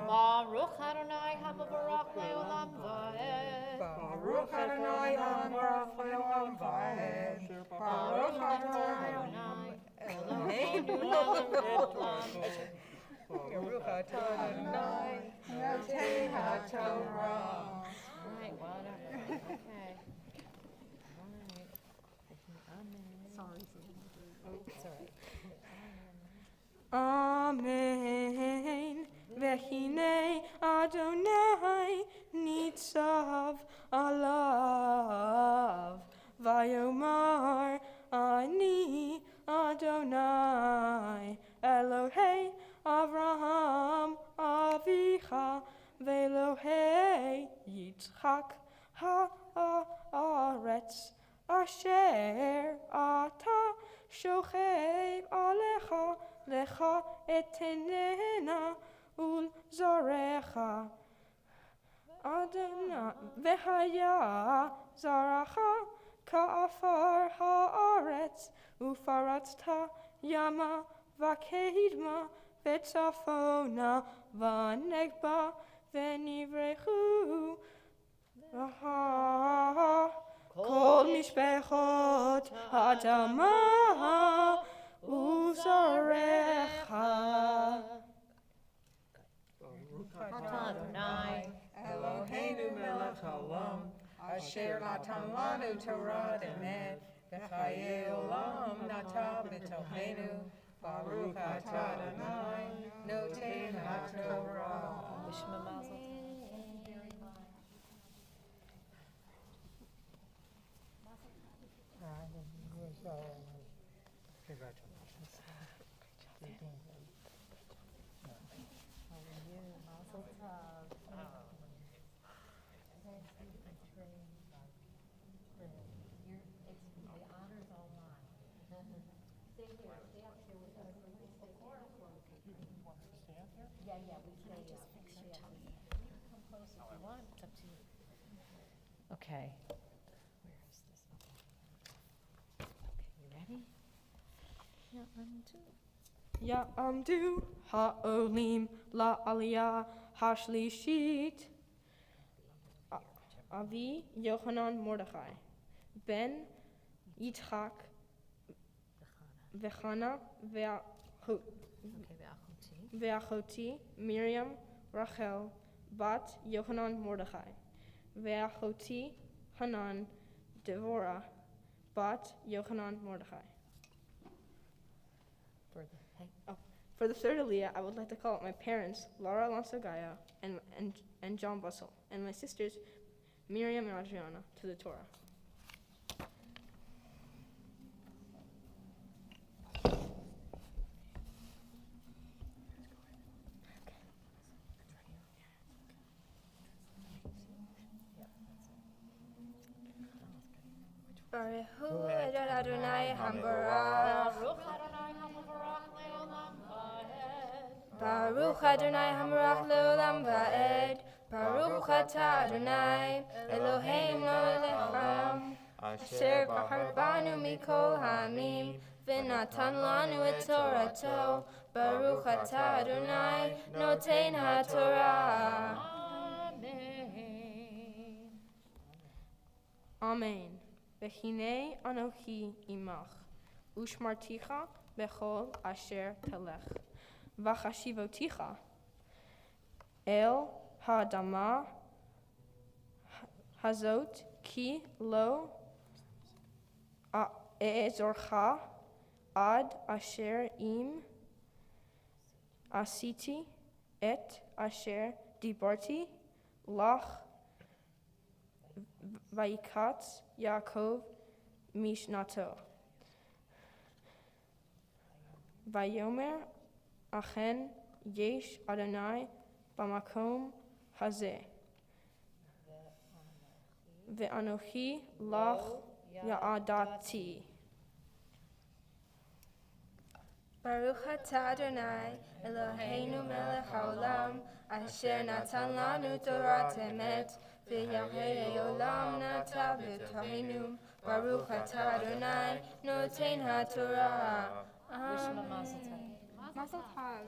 Baruch Adonai HaMavarach Le'olam Va'ed. Baruch Adonai HaMavarach Le'olam Va'ed. Baruch Adonai Eloheinu melech haolam. Baruch Adonai noten haTorah. All right, whatever. Okay. All right. Sorry. It's all right. Amen. V'chinei Adonai nitzav alav. Vayomar ani Adonai Elohei Avraham Avicha Ve'Elohei Yitzchak ha'aretz asher ata shochev alecha lecha etenena ul zarecha Adonai v'haya zaracha ka'afar ha'aretz ufaratzta yama v'kedma v'tzafona v'negba v'nivrechu kol mishpechot ha'adama uzarecha. Adonai Eloheinu melech haolam asher natan lanu Torah emet v'chayei olam nata b'tochenu. Baruch atah Adonai noten haTorah. Wish him a mazel tov. Congratulations. Mazel tov. The honor's all mine. Stay here, stay up here with us. Yeah, we stay up. Come close if you want, it's up to you. Okay. Where is this? Okay, you ready? Yeah, 1, 2. Ya'amdu ha'olim la'aliyah hashlishit. Avi Yochanan Mordechai Ben Yitzchak Vechana Ve'achoti Miriam Rachel Bat Yochanan Mordechai Ve'achoti Hanan Devorah Bat Yochanan Mordechai. For the third aliyah, I would like to call up my parents, Laura Alonso Gaya and John Bussel, and my sisters, Miriam and Adriana to the Torah. Baruch hu Adonai Hambarach. Baruch Adonai Hambarach leolam va'ed. Baruch atah Adonai Eloheinu melech haolam. Asher bahar banu mikol ha'amim. V'natan lanu et Torato. Baruch atah Adonai noten ha'torah. Amen. V'hinei anochi imach, ushmarticha bechol asher telech, v'chashivoticha el ha'adama hazot ki lo e'ezorcha ad asher im asiti et asher dibarti lach Vaikatz Yaakov Mishnato. Vayomer Achen Yesh Adonai Bamakom Hazeh. Ve'anochi Lach Ya'adati. Baruch atah Adonai Eloheinu melech haolam asher natan lanu Torah emet v'yahei olam nata b'tohenu. Baruch atah Adonai noten ha'torah. Amen. Mazel tov.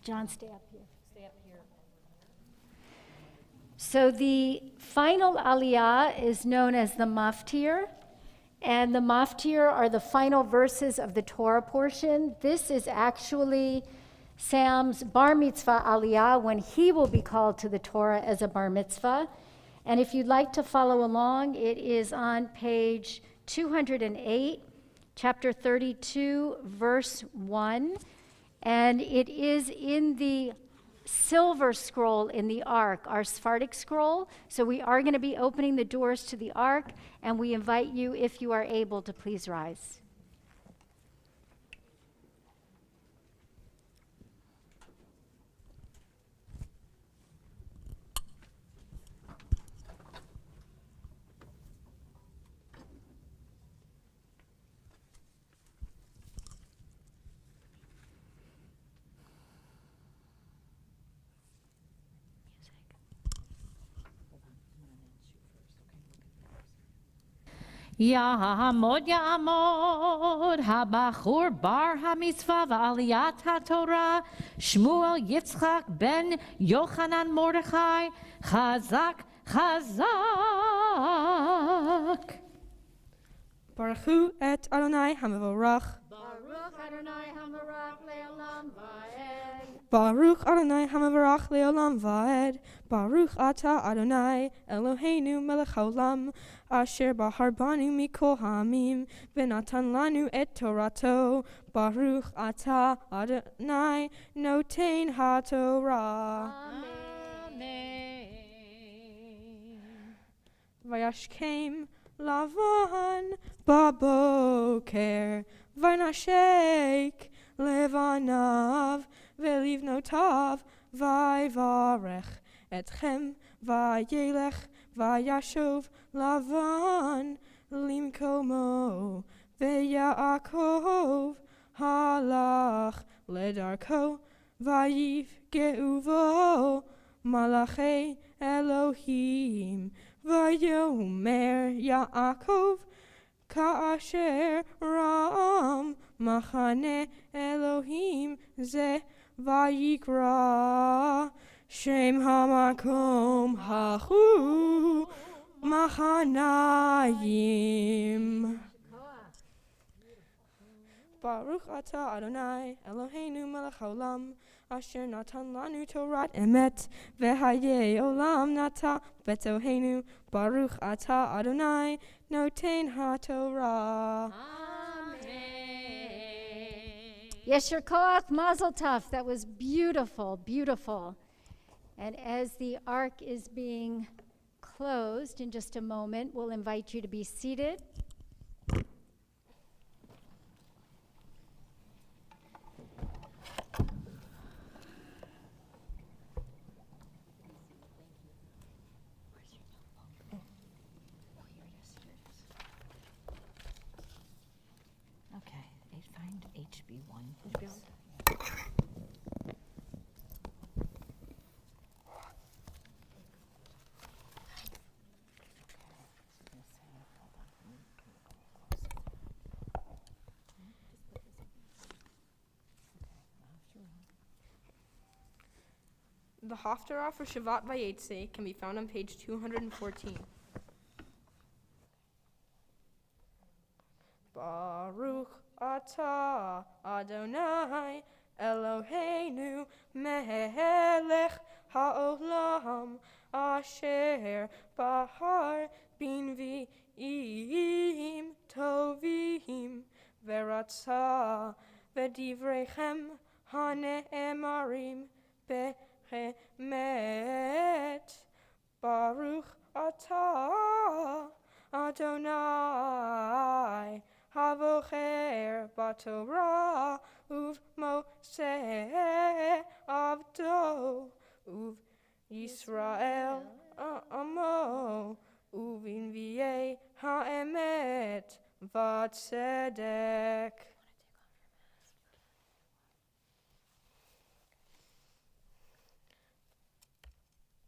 John, stay up here. So the final aliyah is known as the Muftier, and the Muftier are the final verses of the Torah portion. This is actually Sam's bar mitzvah aliyah when he will be called to the Torah as a bar mitzvah. And if you'd like to follow along, it is on page 208, chapter 32, verse 1. And it is in the silver scroll in the ark, our Sephardic scroll. So we are going to be opening the doors to the ark, and we invite you, if you are able, to please rise. Ya'amod habachur bar hamitzvah v'aliyat haTorah Shmuel Yitzchak ben Yochanan Mordechai Chazak Baruch hu et Adonai Hamavorach. Baruch Adonai Hamarach le'olam va'ed. Baruch Adonai Hamavorach le'olam va'ed. Baruch atah Adonai Eloheinu melech haolam asher bahar banu mikol ha'amim v'natan lanu et Torato. Baruch atah Adonai noten ha'torah. Amen. Vayashkem Lavan baboker Vaynashek levanav velivnotav vayvarech etchem vayelech vayashov Lavan limkomo veYaakov halach ledarko vayiv geuvo malachei Elohim Vayomer Yaakov Ka'asher Ram Machane Elohim Ze Vayikra Shem Hamakom Hahu Machanayim. Baruch atah Adonai Eloheinu melech haolam asher natan lanu Torah emet v'hayei olam nata betoheinu Baruch atah Adonai noten haTorah. Yesher koach, mazel tov. That was beautiful, beautiful. And as the ark is being closed in just a moment, we'll invite you to be seated. Okay, find HB1. The Hoftarah for Shabbat Vayetze can be found on page 214. Baruch atah Adonai Eloheinu melech haolam asher bahar binviim tovim v'ratzah v'divrechem hane'emarim bechemet. Baruch atah Adonai Havocher baTorah uv Moshe avdo uv Yisrael amo uvinviei haemet v'tzedek.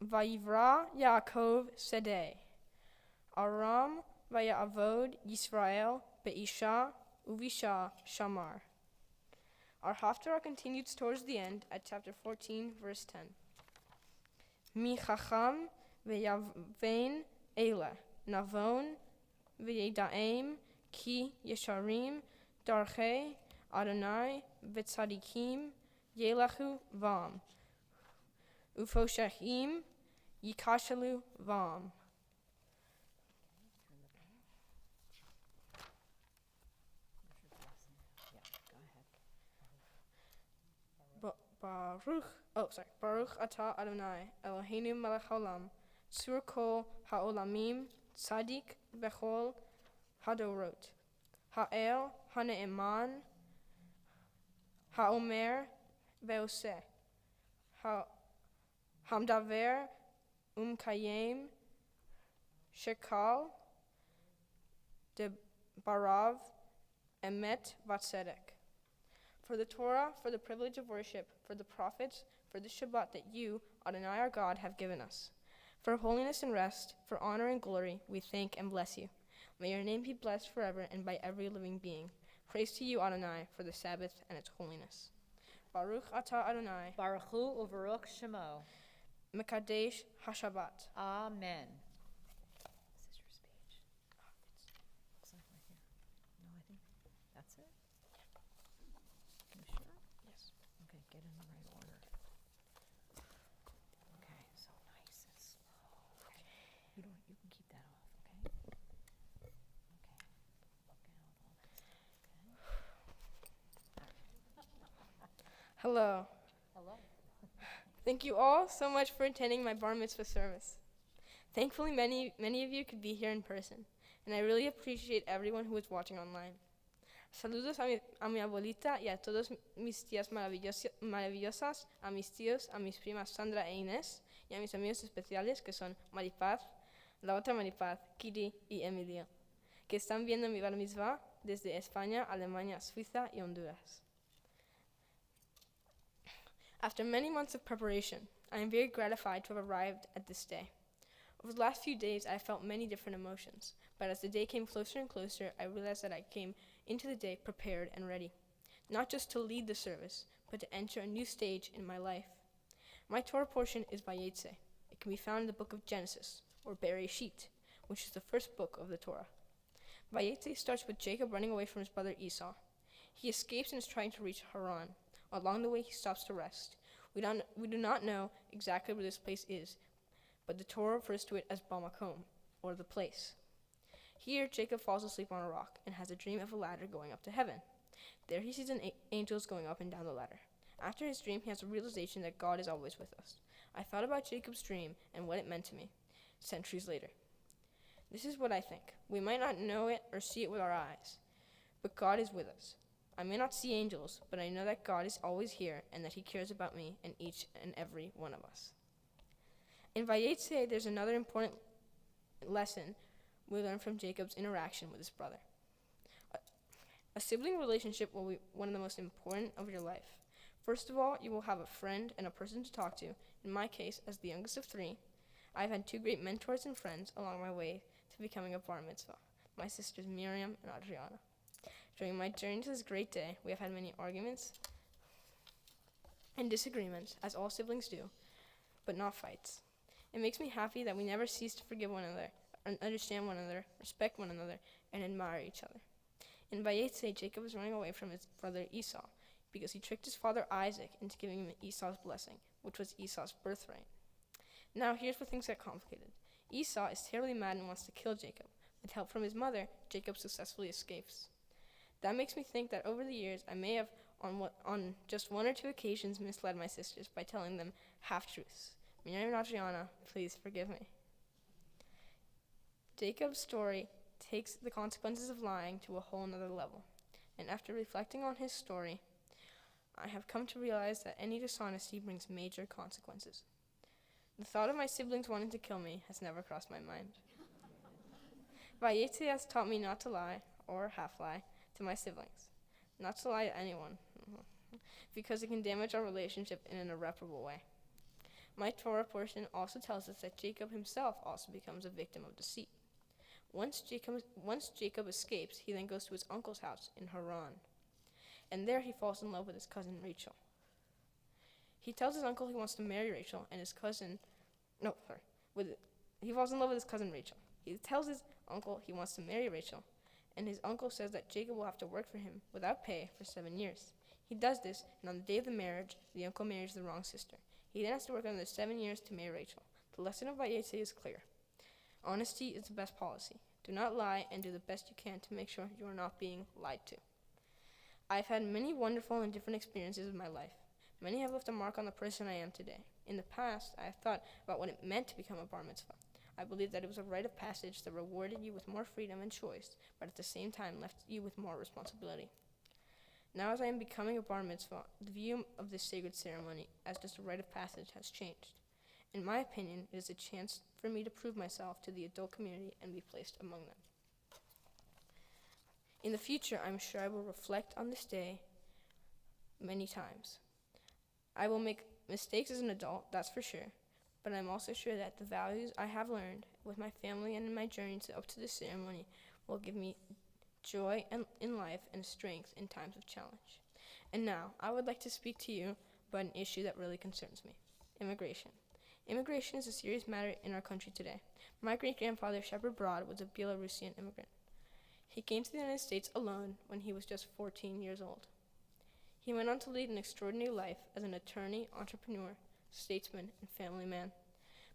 Vayivra Yaakov Sedeh Aram Vayavod Yisrael Be'isha Uvisha Shamar. Our Haftarah continues towards the end at chapter 14, verse 10. Mi chacham ve'yavein eila navon ve'yedaim ki yesharim darchei Adonai v'tzadikim yelachu vam ufoshachim yikashalu vam. Baruch atah Adonai Eloheinu melech haolam tzur kol haolamim tzadik bechol hadorot ha'el hane'eman ha'omer ve'oseh hamdaver kayem shekal de barav emet vatzedek. For the Torah, for the privilege of worship, for the prophets, for the Shabbat that you, Adonai our God, have given us. For holiness and rest, for honor and glory, we thank and bless you. May your name be blessed forever and by every living being. Praise to you, Adonai, for the Sabbath and its holiness. Baruch atah Adonai. Baruch Hu uVaruch Shemo. Mekadesh HaShabbat. Amen. This is your speech. Looks like right here. No, I think that's it. You sure? Yes. Okay, get in the right order. Okay, so nice and slow. Okay. You can keep that off, okay? Okay. Look out, all that stuff, okay? Hello. Hello. Thank you all so much for attending my bar mitzvah service. Thankfully, many of you could be here in person, and I really appreciate everyone who is watching online. Saludos a mi abuelita y a todos mis tías maravillosas, a mis tíos, a mis primas Sandra e Inés, y a mis amigos especiales que son Maripaz, la otra Maripaz, Kitty y Emilio, que están viendo mi bar mitzvah desde España, Alemania, Suiza y Honduras. After many months of preparation, I am very gratified to have arrived at this day. Over the last few days, I felt many different emotions, but as the day came closer and closer, I realized that I came into the day prepared and ready, not just to lead the service, but to enter a new stage in my life. My Torah portion is Vayetze. It can be found in the book of Genesis, or Bereshit, which is the first book of the Torah. Vayetze starts with Jacob running away from his brother Esau. He escapes and is trying to reach Haran. Along the way, he stops to rest. We do not know exactly where this place is, but the Torah refers to it as Bamakom, or the place. Here, Jacob falls asleep on a rock and has a dream of a ladder going up to heaven. There he sees angels going up and down the ladder. After his dream, he has a realization that God is always with us. I thought about Jacob's dream and what it meant to me, centuries later. This is what I think. We might not know it or see it with our eyes, but God is with us. I may not see angels, but I know that God is always here and that he cares about me and each and every one of us. In Vayetze, there's another important lesson we learn from Jacob's interaction with his brother. A sibling relationship will be one of the most important of your life. First of all, you will have a friend and a person to talk to. In my case, as the youngest of 3, I've had 2 great mentors and friends along my way to becoming a bar mitzvah, my sisters Miriam and Adriana. During my journey to this great day, we have had many arguments and disagreements, as all siblings do, but not fights. It makes me happy that we never cease to forgive one another, understand one another, respect one another, and admire each other. In Vayetze, Jacob is running away from his brother Esau because he tricked his father Isaac into giving him Esau's blessing, which was Esau's birthright. Now here's where things get complicated. Esau is terribly mad and wants to kill Jacob. With help from his mother, Jacob successfully escapes. That makes me think that over the years, I may have, on just 1 or 2 occasions, misled my sisters by telling them half-truths. Miriam and Adriana, please forgive me. Jacob's story takes the consequences of lying to a whole nother level. And after reflecting on his story, I have come to realize that any dishonesty brings major consequences. The thought of my siblings wanting to kill me has never crossed my mind. Vayetze has taught me not to lie, or half-lie, to my siblings. Not to lie to anyone, because it can damage our relationship in an irreparable way. My Torah portion also tells us that Jacob himself also becomes a victim of deceit. Once Jacob escapes, he then goes to his uncle's house in Haran, and there he falls in love with his cousin Rachel. He tells his uncle he wants to marry Rachel, and his cousin, he falls in love with his cousin Rachel. He tells his uncle he wants to marry Rachel, and his uncle says that Jacob will have to work for him without pay for 7 years. He does this, and on the day of the marriage, the uncle marries the wrong sister. He then has to work another 7 years to marry Rachel. The lesson of Vayetze is clear. Honesty is the best policy. Do not lie and do the best you can to make sure you are not being lied to. I've had many wonderful and different experiences in my life. Many have left a mark on the person I am today. In the past, I have thought about what it meant to become a bar mitzvah. I believed that it was a rite of passage that rewarded you with more freedom and choice, but at the same time left you with more responsibility. Now, as I am becoming a bar mitzvah, the view of this sacred ceremony as just a rite of passage has changed. In my opinion, it is a chance for me to prove myself to the adult community and be placed among them. In the future, I'm sure I will reflect on this day many times. I will make mistakes as an adult, that's for sure, but I'm also sure that the values I have learned with my family and in my journey up to this ceremony will give me joy in life and strength in times of challenge. And now, I would like to speak to you about an issue that really concerns me: immigration. Immigration is a serious matter in our country today. My great-grandfather, Shepherd Broad, was a Belarusian immigrant. He came to the United States alone when he was just 14 years old. He went on to lead an extraordinary life as an attorney, entrepreneur, statesman, and family man.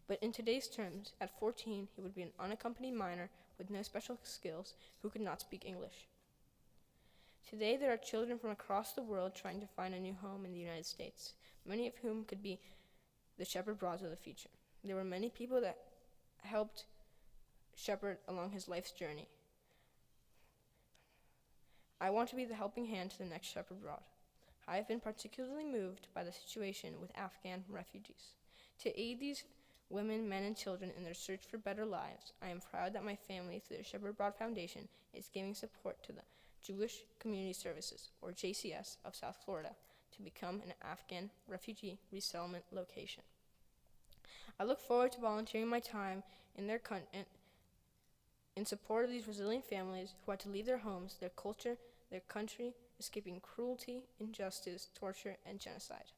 But in today's terms, at 14, he would be an unaccompanied minor with no special skills who could not speak English. Today, there are children from across the world trying to find a new home in the United States, many of whom could be the Shepherd Broads of the future. There were many people that helped Shepherd along his life's journey. I want to be the helping hand to the next Shepherd Broad. I have been particularly moved by the situation with Afghan refugees. To aid these women, men, and children in their search for better lives, I am proud that my family, through the Shepherd Broad Foundation, is giving support to the Jewish Community Services, or JCS, of South Florida to become an Afghan refugee resettlement location. I look forward to volunteering my time in support of these resilient families who had to leave their homes, their culture, their country, escaping cruelty, injustice, torture, and genocide.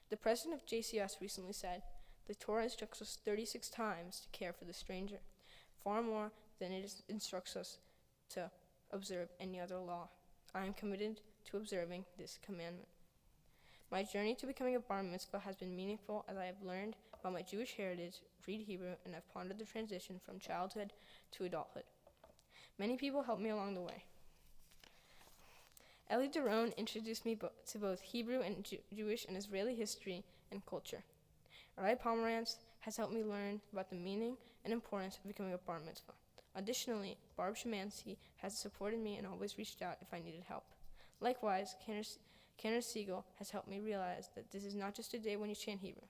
The president of JCS recently said, "The Torah instructs us 36 times to care for the stranger, far more than it instructs us to observe any other law." I am committed to observing this commandment. My journey to becoming a bar mitzvah has been meaningful as I have learned about my Jewish heritage, read Hebrew, and have pondered the transition from childhood to adulthood. Many people helped me along the way. Eli Daron introduced me to both Hebrew and Jewish and Israeli history and culture. Rai Pomerantz has helped me learn about the meaning and importance of becoming a bar mitzvah. Additionally, Barb Shemansky has supported me and always reached out if I needed help. Likewise, Kenner Siegel has helped me realize that this is not just a day when you chant Hebrew.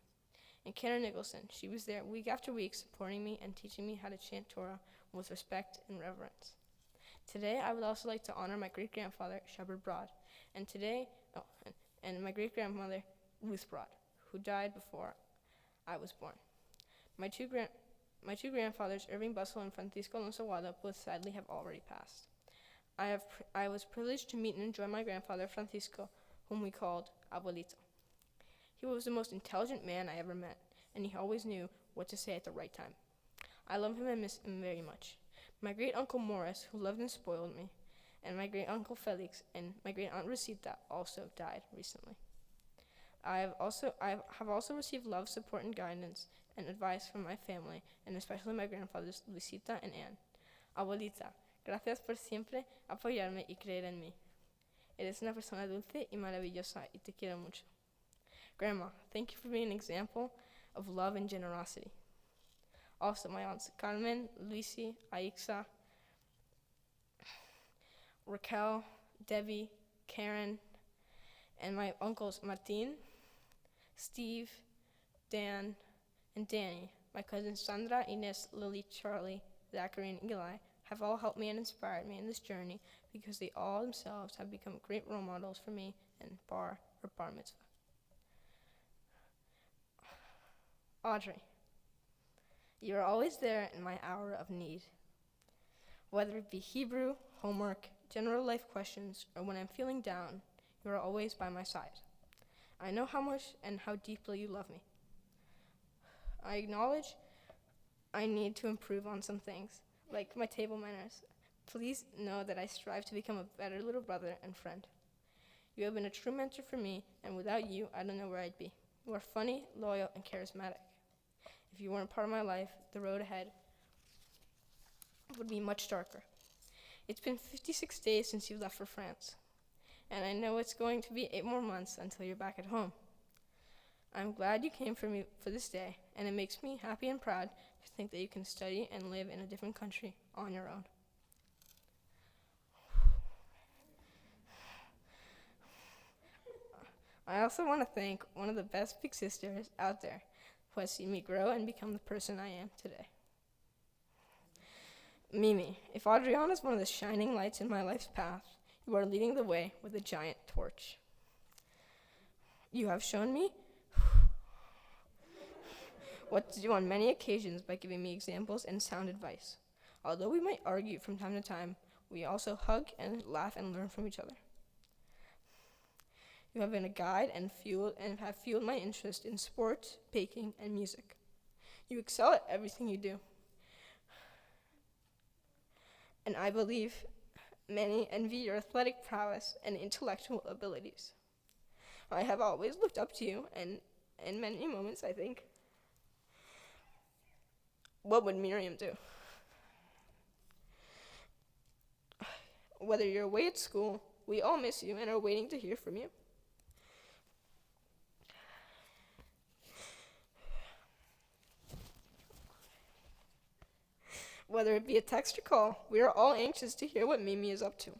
And Kenner Nicholson, she was there week after week supporting me and teaching me how to chant Torah with respect and reverence. Today, I would also like to honor my great-grandfather, Shepard Broad, and my great-grandmother, Ruth Broad, who died before I was born. My two grandfathers, Irving Bussel and Francisco-Alonso both sadly have already passed. I was privileged to meet and enjoy my grandfather, Francisco, whom we called Abuelito. He was the most intelligent man I ever met, and he always knew what to say at the right time. I love him and miss him very much. My great-uncle Morris, who loved and spoiled me, and my great-uncle Felix and my great-aunt Rosita also died recently. I have also received love, support, and guidance and advice from my family, and especially my grandfathers Luisita and Ann. Abuelita, gracias por siempre apoyarme y creer en mí. Eres una persona dulce y maravillosa y te quiero mucho. Grandma, thank you for being an example of love and generosity. Also, my aunts Carmen, Lucy, Aixa, Raquel, Debbie, Karen, and my uncles Martin, Steve, Dan, and Danny. My cousins Sandra, Ines, Lily, Charlie, Zachary, and Eli have all helped me and inspired me in this journey because they all themselves have become great role models for me in bar or bar mitzvah. Audrey, you are always there in my hour of need. Whether it be Hebrew, homework, general life questions, or when I'm feeling down, you are always by my side. I know how much and how deeply you love me. I acknowledge I need to improve on some things, like my table manners. Please know that I strive to become a better little brother and friend. You have been a true mentor for me, and without you, I don't know where I'd be. You are funny, loyal, and charismatic. If you weren't part of my life, the road ahead would be much darker. It's been 56 days since you left for France, and I know it's going to be 8 more months until you're back at home. I'm glad you came for me for this day, and it makes me happy and proud to think that you can study and live in a different country on your own. I also want to thank one of the best big sisters out there who has seen me grow and become the person I am today. Mimi, if Adriana is one of the shining lights in my life's path, you are leading the way with a giant torch. You have shown me what to do on many occasions by giving me examples and sound advice. Although we might argue from time to time, we also hug and laugh and learn from each other. You have been a guide and have fueled my interest in sports, baking, and music. You excel at everything you do. And I believe many envy your athletic prowess and intellectual abilities. I have always looked up to you, and in many moments I think, what would Miriam do? Whether you're away at school, we all miss you and are waiting to hear from you. Whether it be a text or call, we are all anxious to hear what Mimi is up to.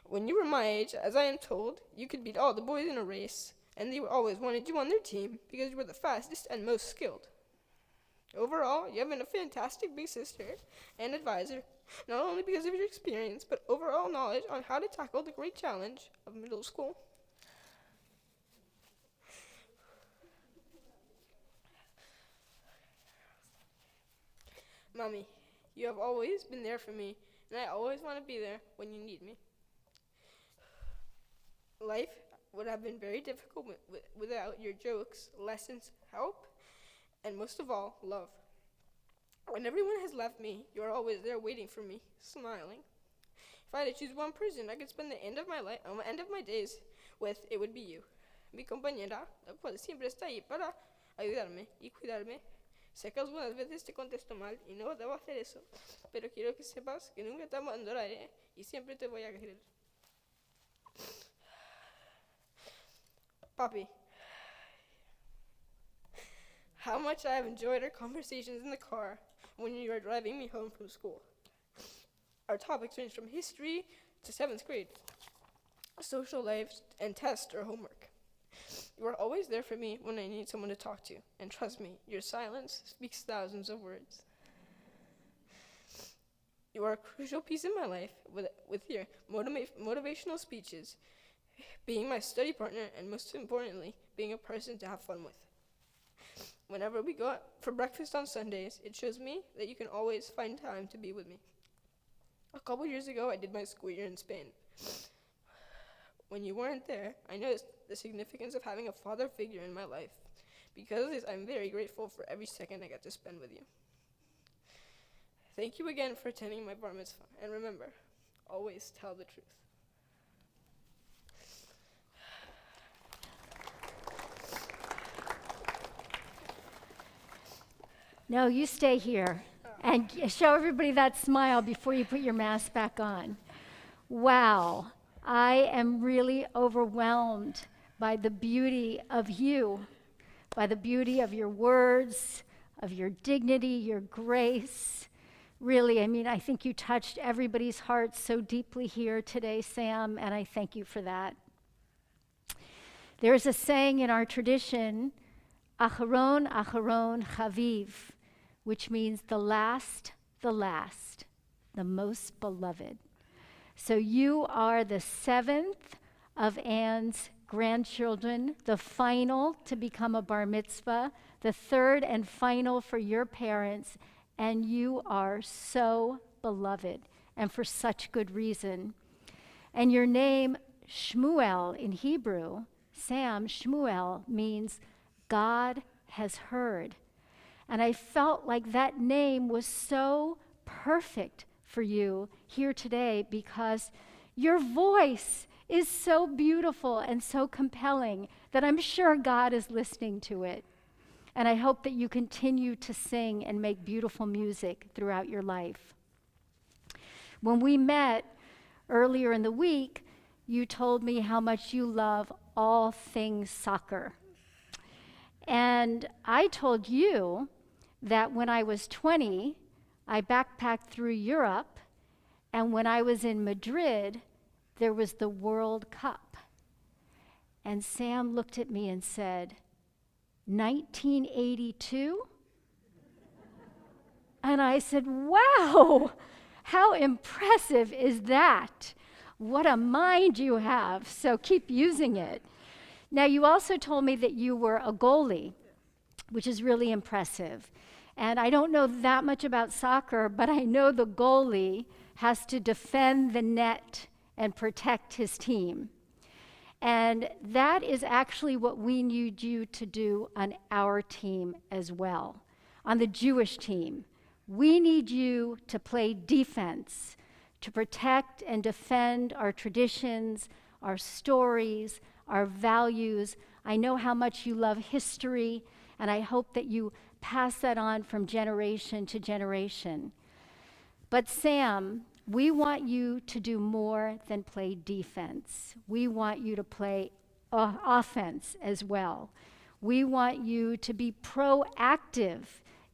When you were my age, as I am told, you could beat all the boys in a race, and they always wanted you on their team because you were the fastest and most skilled. Overall, you have been a fantastic big sister and advisor, not only because of your experience, but overall knowledge on how to tackle the great challenge of middle school. Mommy, you have always been there for me, and I always want to be there when you need me. Life would have been very difficult without your jokes, lessons, help, and most of all, love. When everyone has left me, you are always there waiting for me, smiling. If I had to choose one person I could spend the end of my life, end of my days with, it would be you. Mi compañera, la cual siempre está ahí para ayudarme y cuidarme. Sé que algunas veces te contesto mal y no debo hacer eso, pero quiero que sepas que nunca te abandonaré y siempre te voy a querer. Papi, how much I have enjoyed our conversations in the car when you are driving me home from school. Our topics range from history to 7th grade, social life, and test or homework. You are always there for me when I need someone to talk to, and trust me, your silence speaks thousands of words. You are a crucial piece in my life with your motivational speeches, being my study partner, and most importantly, being a person to have fun with. Whenever we go out for breakfast on Sundays, it shows me that you can always find time to be with me. A couple years ago, I did my school year in Spain. When you weren't there, I noticed the significance of having a father figure in my life. Because of this, I'm very grateful for every second I got to spend with you. Thank you again for attending my bar mitzvah, and remember, always tell the truth. No, you stay here and show everybody that smile before you put your mask back on. Wow, I am really overwhelmed by the beauty of you, by the beauty of your words, of your dignity, your grace. Really, I mean, I think you touched everybody's heart so deeply here today, Sam, and I thank you for that. There's a saying in our tradition, Acharon, Acharon, Chaviv, which means the last, the most beloved. So you are the 7th of Anne's grandchildren, the final to become a bar mitzvah, the 3rd and final for your parents, and you are so beloved, and for such good reason. And your name, Shmuel in Hebrew, Sam, Shmuel, means God has heard. And I felt like that name was so perfect for you here today because your voice is so beautiful and so compelling that I'm sure God is listening to it. And I hope that you continue to sing and make beautiful music throughout your life. When we met earlier in the week, you told me how much you love all things soccer. And I told you that when I was 20, I backpacked through Europe, and when I was in Madrid, there was the World Cup. And Sam looked at me and said, 1982? And I said, wow, how impressive is that? What a mind you have, so keep using it. Now, you also told me that you were a goalie, which is really impressive. And I don't know that much about soccer, but I know the goalie has to defend the net and protect his team. And that is actually what we need you to do on our team as well, on the Jewish team. We need you to play defense, to protect and defend our traditions, our stories, our values. I know how much you love history, and I hope that you pass that on from generation to generation. But Sam, we want you to do more than play defense. We want you to play offense as well. We want you to be proactive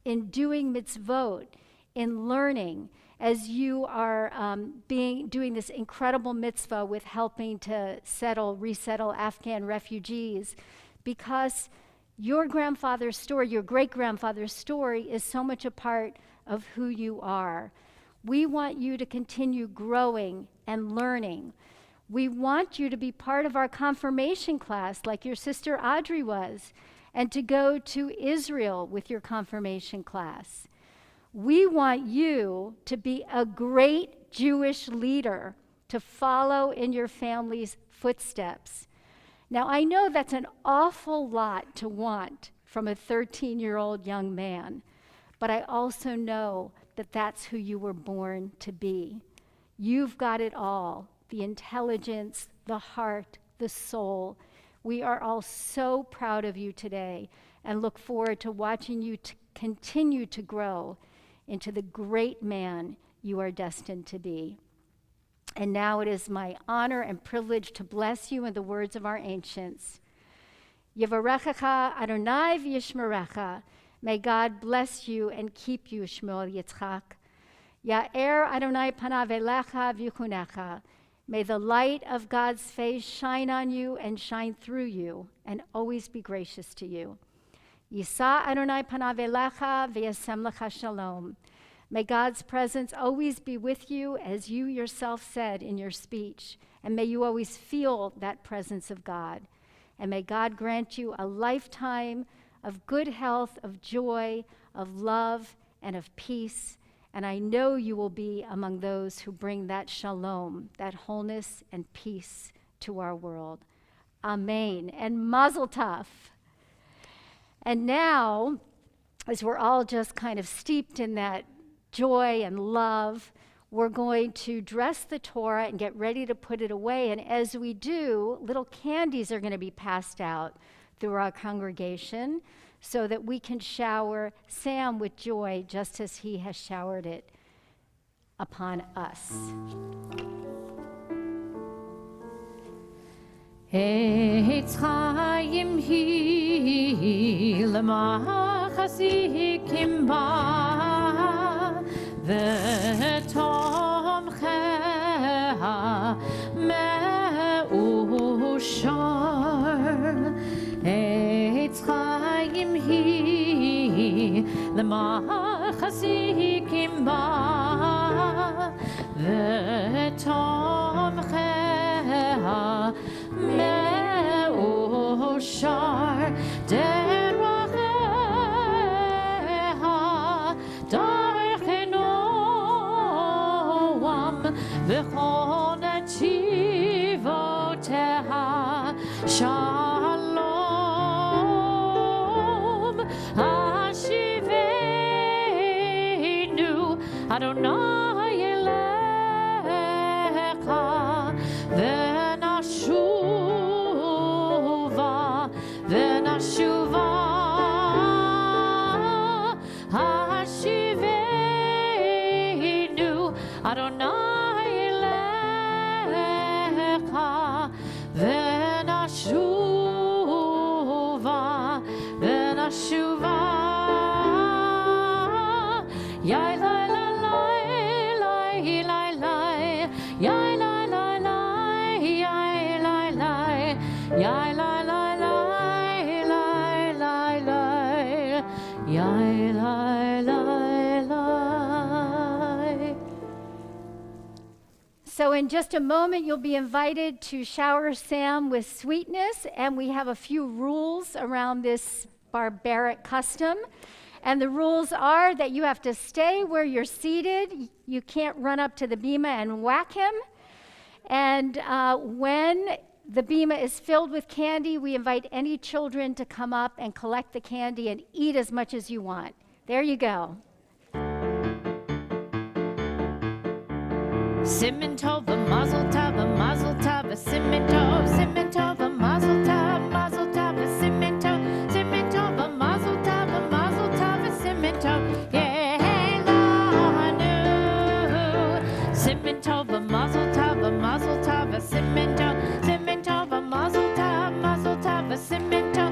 in doing mitzvot, in learning, as you are doing this incredible mitzvah with helping to resettle Afghan refugees, because your grandfather's story, your great-grandfather's story is so much a part of who you are. We want you to continue growing and learning. We want you to be part of our confirmation class like your sister Audrey was, and to go to Israel with your confirmation class. We want you to be a great Jewish leader, to follow in your family's footsteps. Now, I know that's an awful lot to want from a 13-year-old young man, but I also know that that's who you were born to be. You've got it all, the intelligence, the heart, the soul. We are all so proud of you today and look forward to watching you continue to grow into the great man you are destined to be. And now it is my honor and privilege to bless you in the words of our ancients. Yevarechecha Adonai v'yishmerecha. May God bless you and keep you, Shmuel Yitzchak. Ya'er Adonai panav elecha v'yichunecha. May the light of God's face shine on you and shine through you and always be gracious to you. Yisa Adonai panav elecha v'yasem lecha shalom. May God's presence always be with you, as you yourself said in your speech, and may you always feel that presence of God. And may God grant you a lifetime of good health, of joy, of love, and of peace. And I know you will be among those who bring that shalom, that wholeness and peace to our world. Amen. And mazel tov. And now, as we're all just kind of steeped in that joy and love, we're going to dress the Torah and get ready to put it away. And as we do, little candies are going to be passed out through our congregation so that we can shower Sam with joy just as he has showered it upon us. Eitz Chaim hi l'machasikim ba v'tomcheha me'ushar. Eitz Chaim hi l'machasikim ba v'tomcheha me'ushar deracheha darchenoam v'chol netivoteha shalom hashivenu Adonai elecha v'nashuva hashivenu Adonai elecha v'nashuva yai lai lai lai lai lai lai yai lai lai lai yai lai lai yai lai lai lai lai lai lai yai lai lai lai. So in just a moment, you'll be invited to shower Sam with sweetness, and we have a few rules around this barbaric custom. And the rules are that you have to stay where you're seated. You can't run up to the bima and whack him. And when the bima is filled with candy, we invite any children to come up and collect the candy and eat as much as you want. There you go. Simmen tov, a mazel tov, a mazel tov, a simmen tov, a mazel tov, a simmen tov, a mazel tov, a simmen tov, Yehelanu. Simmen tov, a mazel tov, a simmen tov, a mazel tov, a simmen tov, a mazel tov, a simmen tov.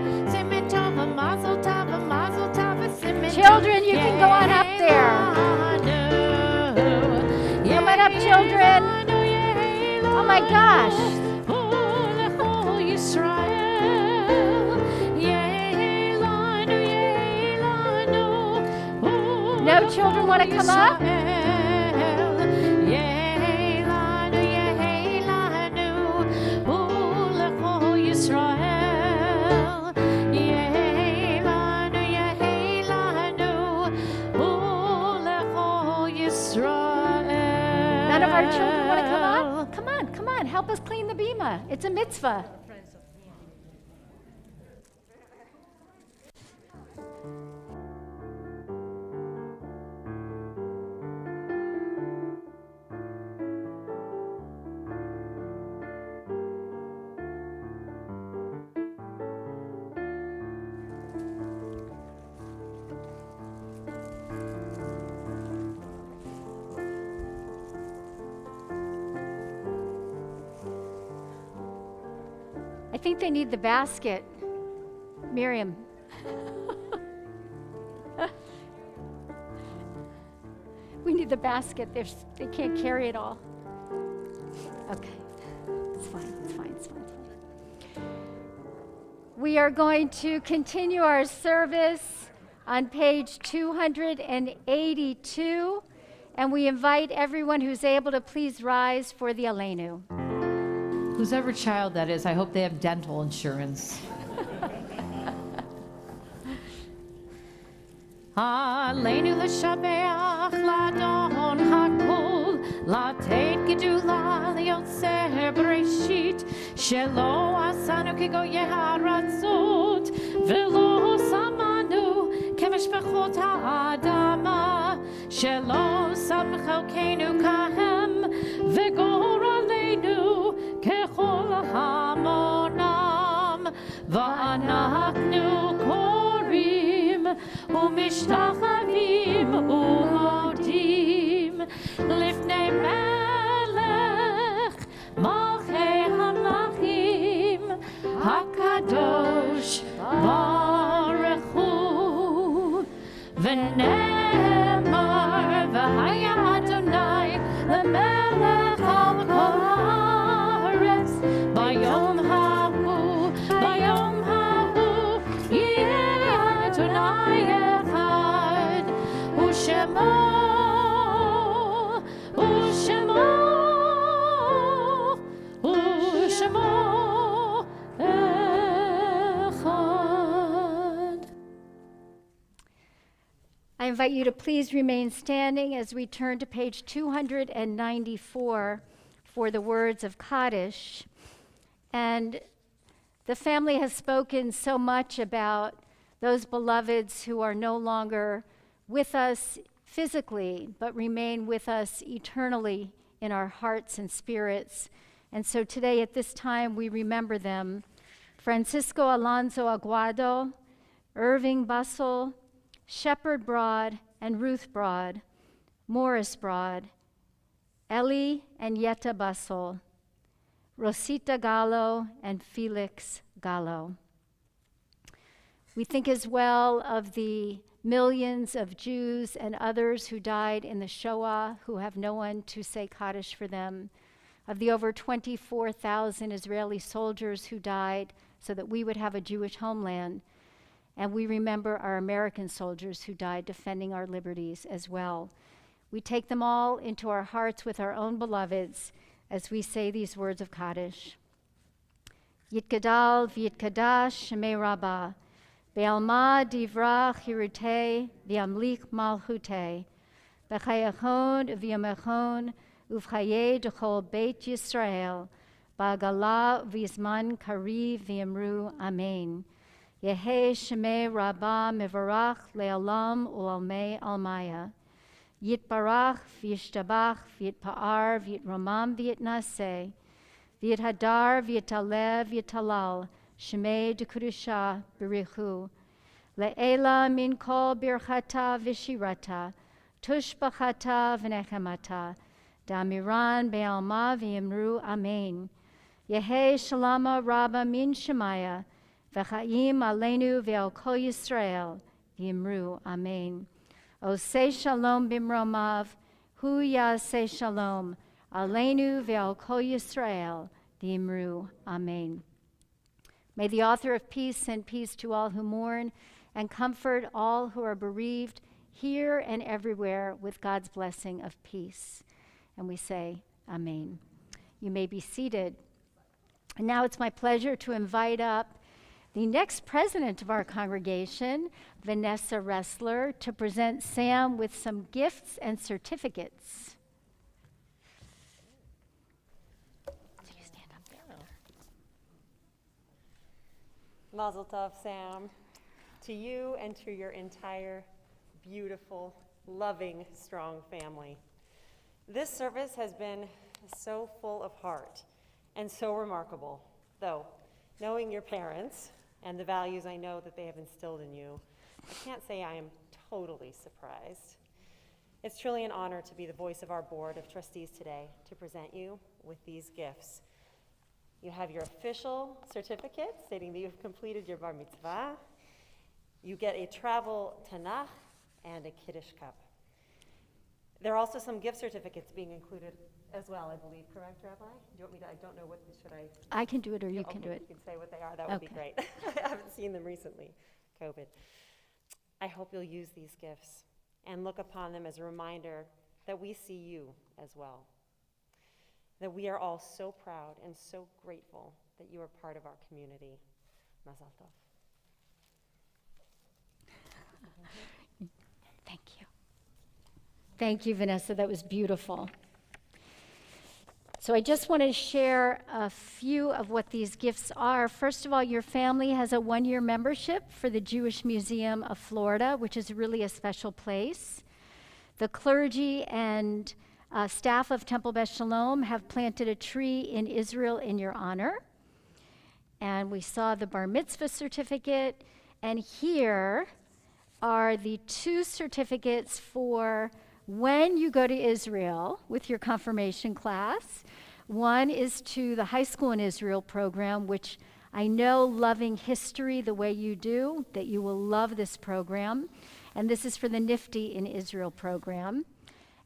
Children, you can go on up there. Come on up, children. Oh my gosh. No children want to come up? None of our children want to come up? Come on, help us clean the bima. It's a mitzvah. I think they need the basket. Miriam. We need the basket. They can't carry it all. Okay. It's fine. It's fine. It's fine. We are going to continue our service on page 282, and we invite everyone who's able to please rise for the Aleinu. Whoever child that is, I hope they have dental insurance. Aleinu l'shabeach l'adon hakol l'tet gedula l'yotzer bereshit shelo asanu kegoyeh haratzot velo samanu kemishpachot ha'adama shelo sam chalkeinu kahem v'goraleinu kechol hamonam v'anachnu korim ומשתחווים ומודים לפני מלך מלכי המלכים הקדוש ברוך הוא ונאמר והיה אדוני למלך על כל הארץ ביום ההוא יהיה אדוני I invite you to please remain standing as we turn to page 294 for the words of Kaddish. And the family has spoken so much about those beloveds who are no longer with us physically, but remain with us eternally in our hearts and spirits. And so today at this time we remember them. Francisco-Alonso Aguado, Irving Bussel, Shepherd Broad and Ruth Broad, Morris Broad, Ellie and Yetta Bussel, Rosita Gallo and Felix Gallo. We think as well of the millions of Jews and others who died in the Shoah who have no one to say Kaddish for them, of the over 24,000 Israeli soldiers who died so that we would have a Jewish homeland. And we remember our American soldiers who died defending our liberties as well. We take them all into our hearts with our own beloveds as we say these words of Kaddish. Yitgadal v'yitkadash shemei Rabbah, Be'alma divra chirute v'yamlik malchute, B'chayachon v'yamechon uv'chaye d'chol beit Yisrael, Ba'agala v'yizman kari v'yamru Amen. Yehe shemei Rabbah mevarach le'alam u'almei almaya. Yitbarach v'yishtabach v'yitpa'ar v'yitromam v'yitnaseh, v'yithadar v'yitalev v'yitalal, Shemei Dekudusha Berichu, Le'ela min kol birchata v'shirata, tushbachata v'nechemata, damiran be'alma v'yimru Amen. Yehe shalama rabba min shemaya, v'chaim aleinu ve'al kol Yisrael, v'yimru Amen. Oseh shalom bimromav, hu yaseh shalom, aleinu ve'al kol Yisrael, v'yimru Amen. May the author of peace send peace to all who mourn and comfort all who are bereaved here and everywhere with God's blessing of peace. And we say, Amen. You may be seated. And now it's my pleasure to invite up the next president of our congregation, Vanessa Ressler, to present Sam with some gifts and certificates. Mazel tov, Sam, to you and to your entire beautiful, loving, strong family. This service has been so full of heart and so remarkable, though knowing your parents and the values I know that they have instilled in you, I can't say I am totally surprised. It's truly an honor to be the voice of our board of trustees today to present you with these gifts. You have your official certificate stating that you've completed your bar mitzvah. You get a travel tanach and a kiddush cup. There are also some gift certificates being included as well, I believe. Correct, Rabbi? Do you want me to? I don't know what. Should I? I can do it, or you can do it. You can say what they are. That would be great. I haven't seen them recently. COVID. I hope you'll use these gifts and look upon them as a reminder that we see you as well. That we are all so proud and so grateful that you are part of our community. Mazal tov. Thank you. Thank you, Vanessa. That was beautiful. So I just want to share a few of what these gifts are. First of all, your family has a 1-year membership for the Jewish Museum of Florida, which is really a special place. The clergy and staff of Temple Beth Shalom have planted a tree in Israel in your honor. And we saw the bar mitzvah certificate. And here are the 2 certificates for when you go to Israel with your confirmation class. One is to the High School in Israel program, which I know, loving history the way you do, that you will love this program. And this is for the Nifty in Israel program.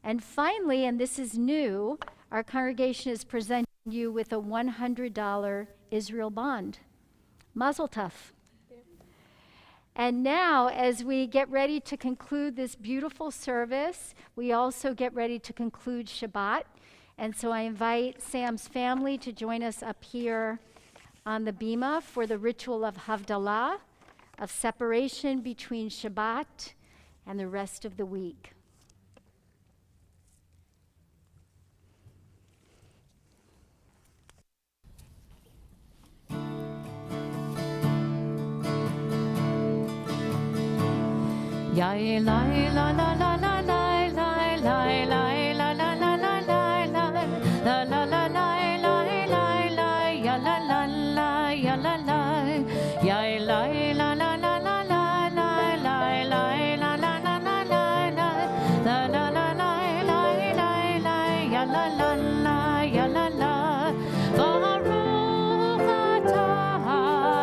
And finally, and this is new, our congregation is presenting you with a $100 Israel bond. Mazel tov. And now, as we get ready to conclude this beautiful service, we also get ready to conclude Shabbat. And so I invite Sam's family to join us up here on the bima for the ritual of Havdalah, of separation between Shabbat and the rest of the week. Ya la la la la la la la la la la la la la la la la la la ya la la la ya la la ya la la la la la la la la la la la la la ya la la ya la la Baruch atah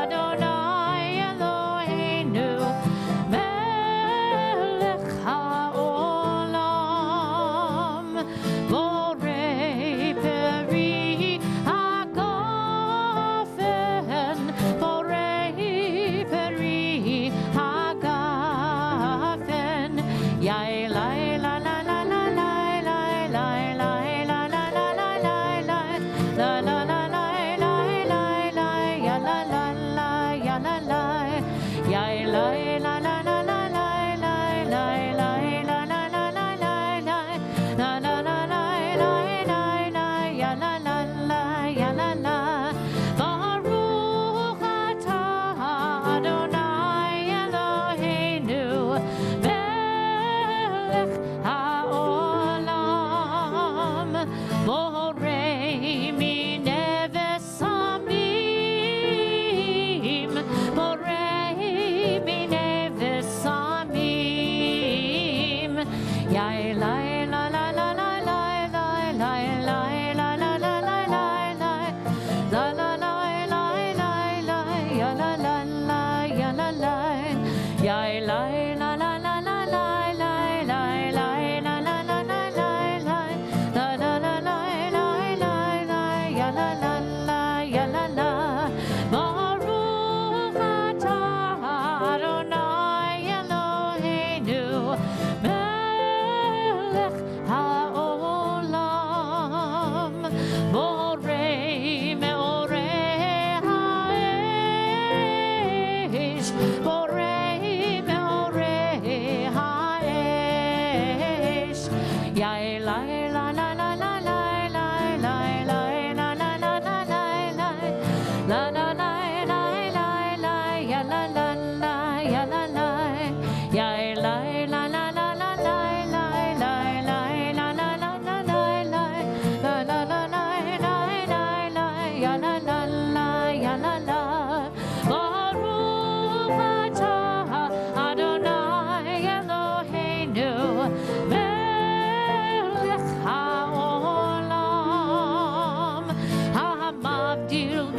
Adonai Eloheinu Muftier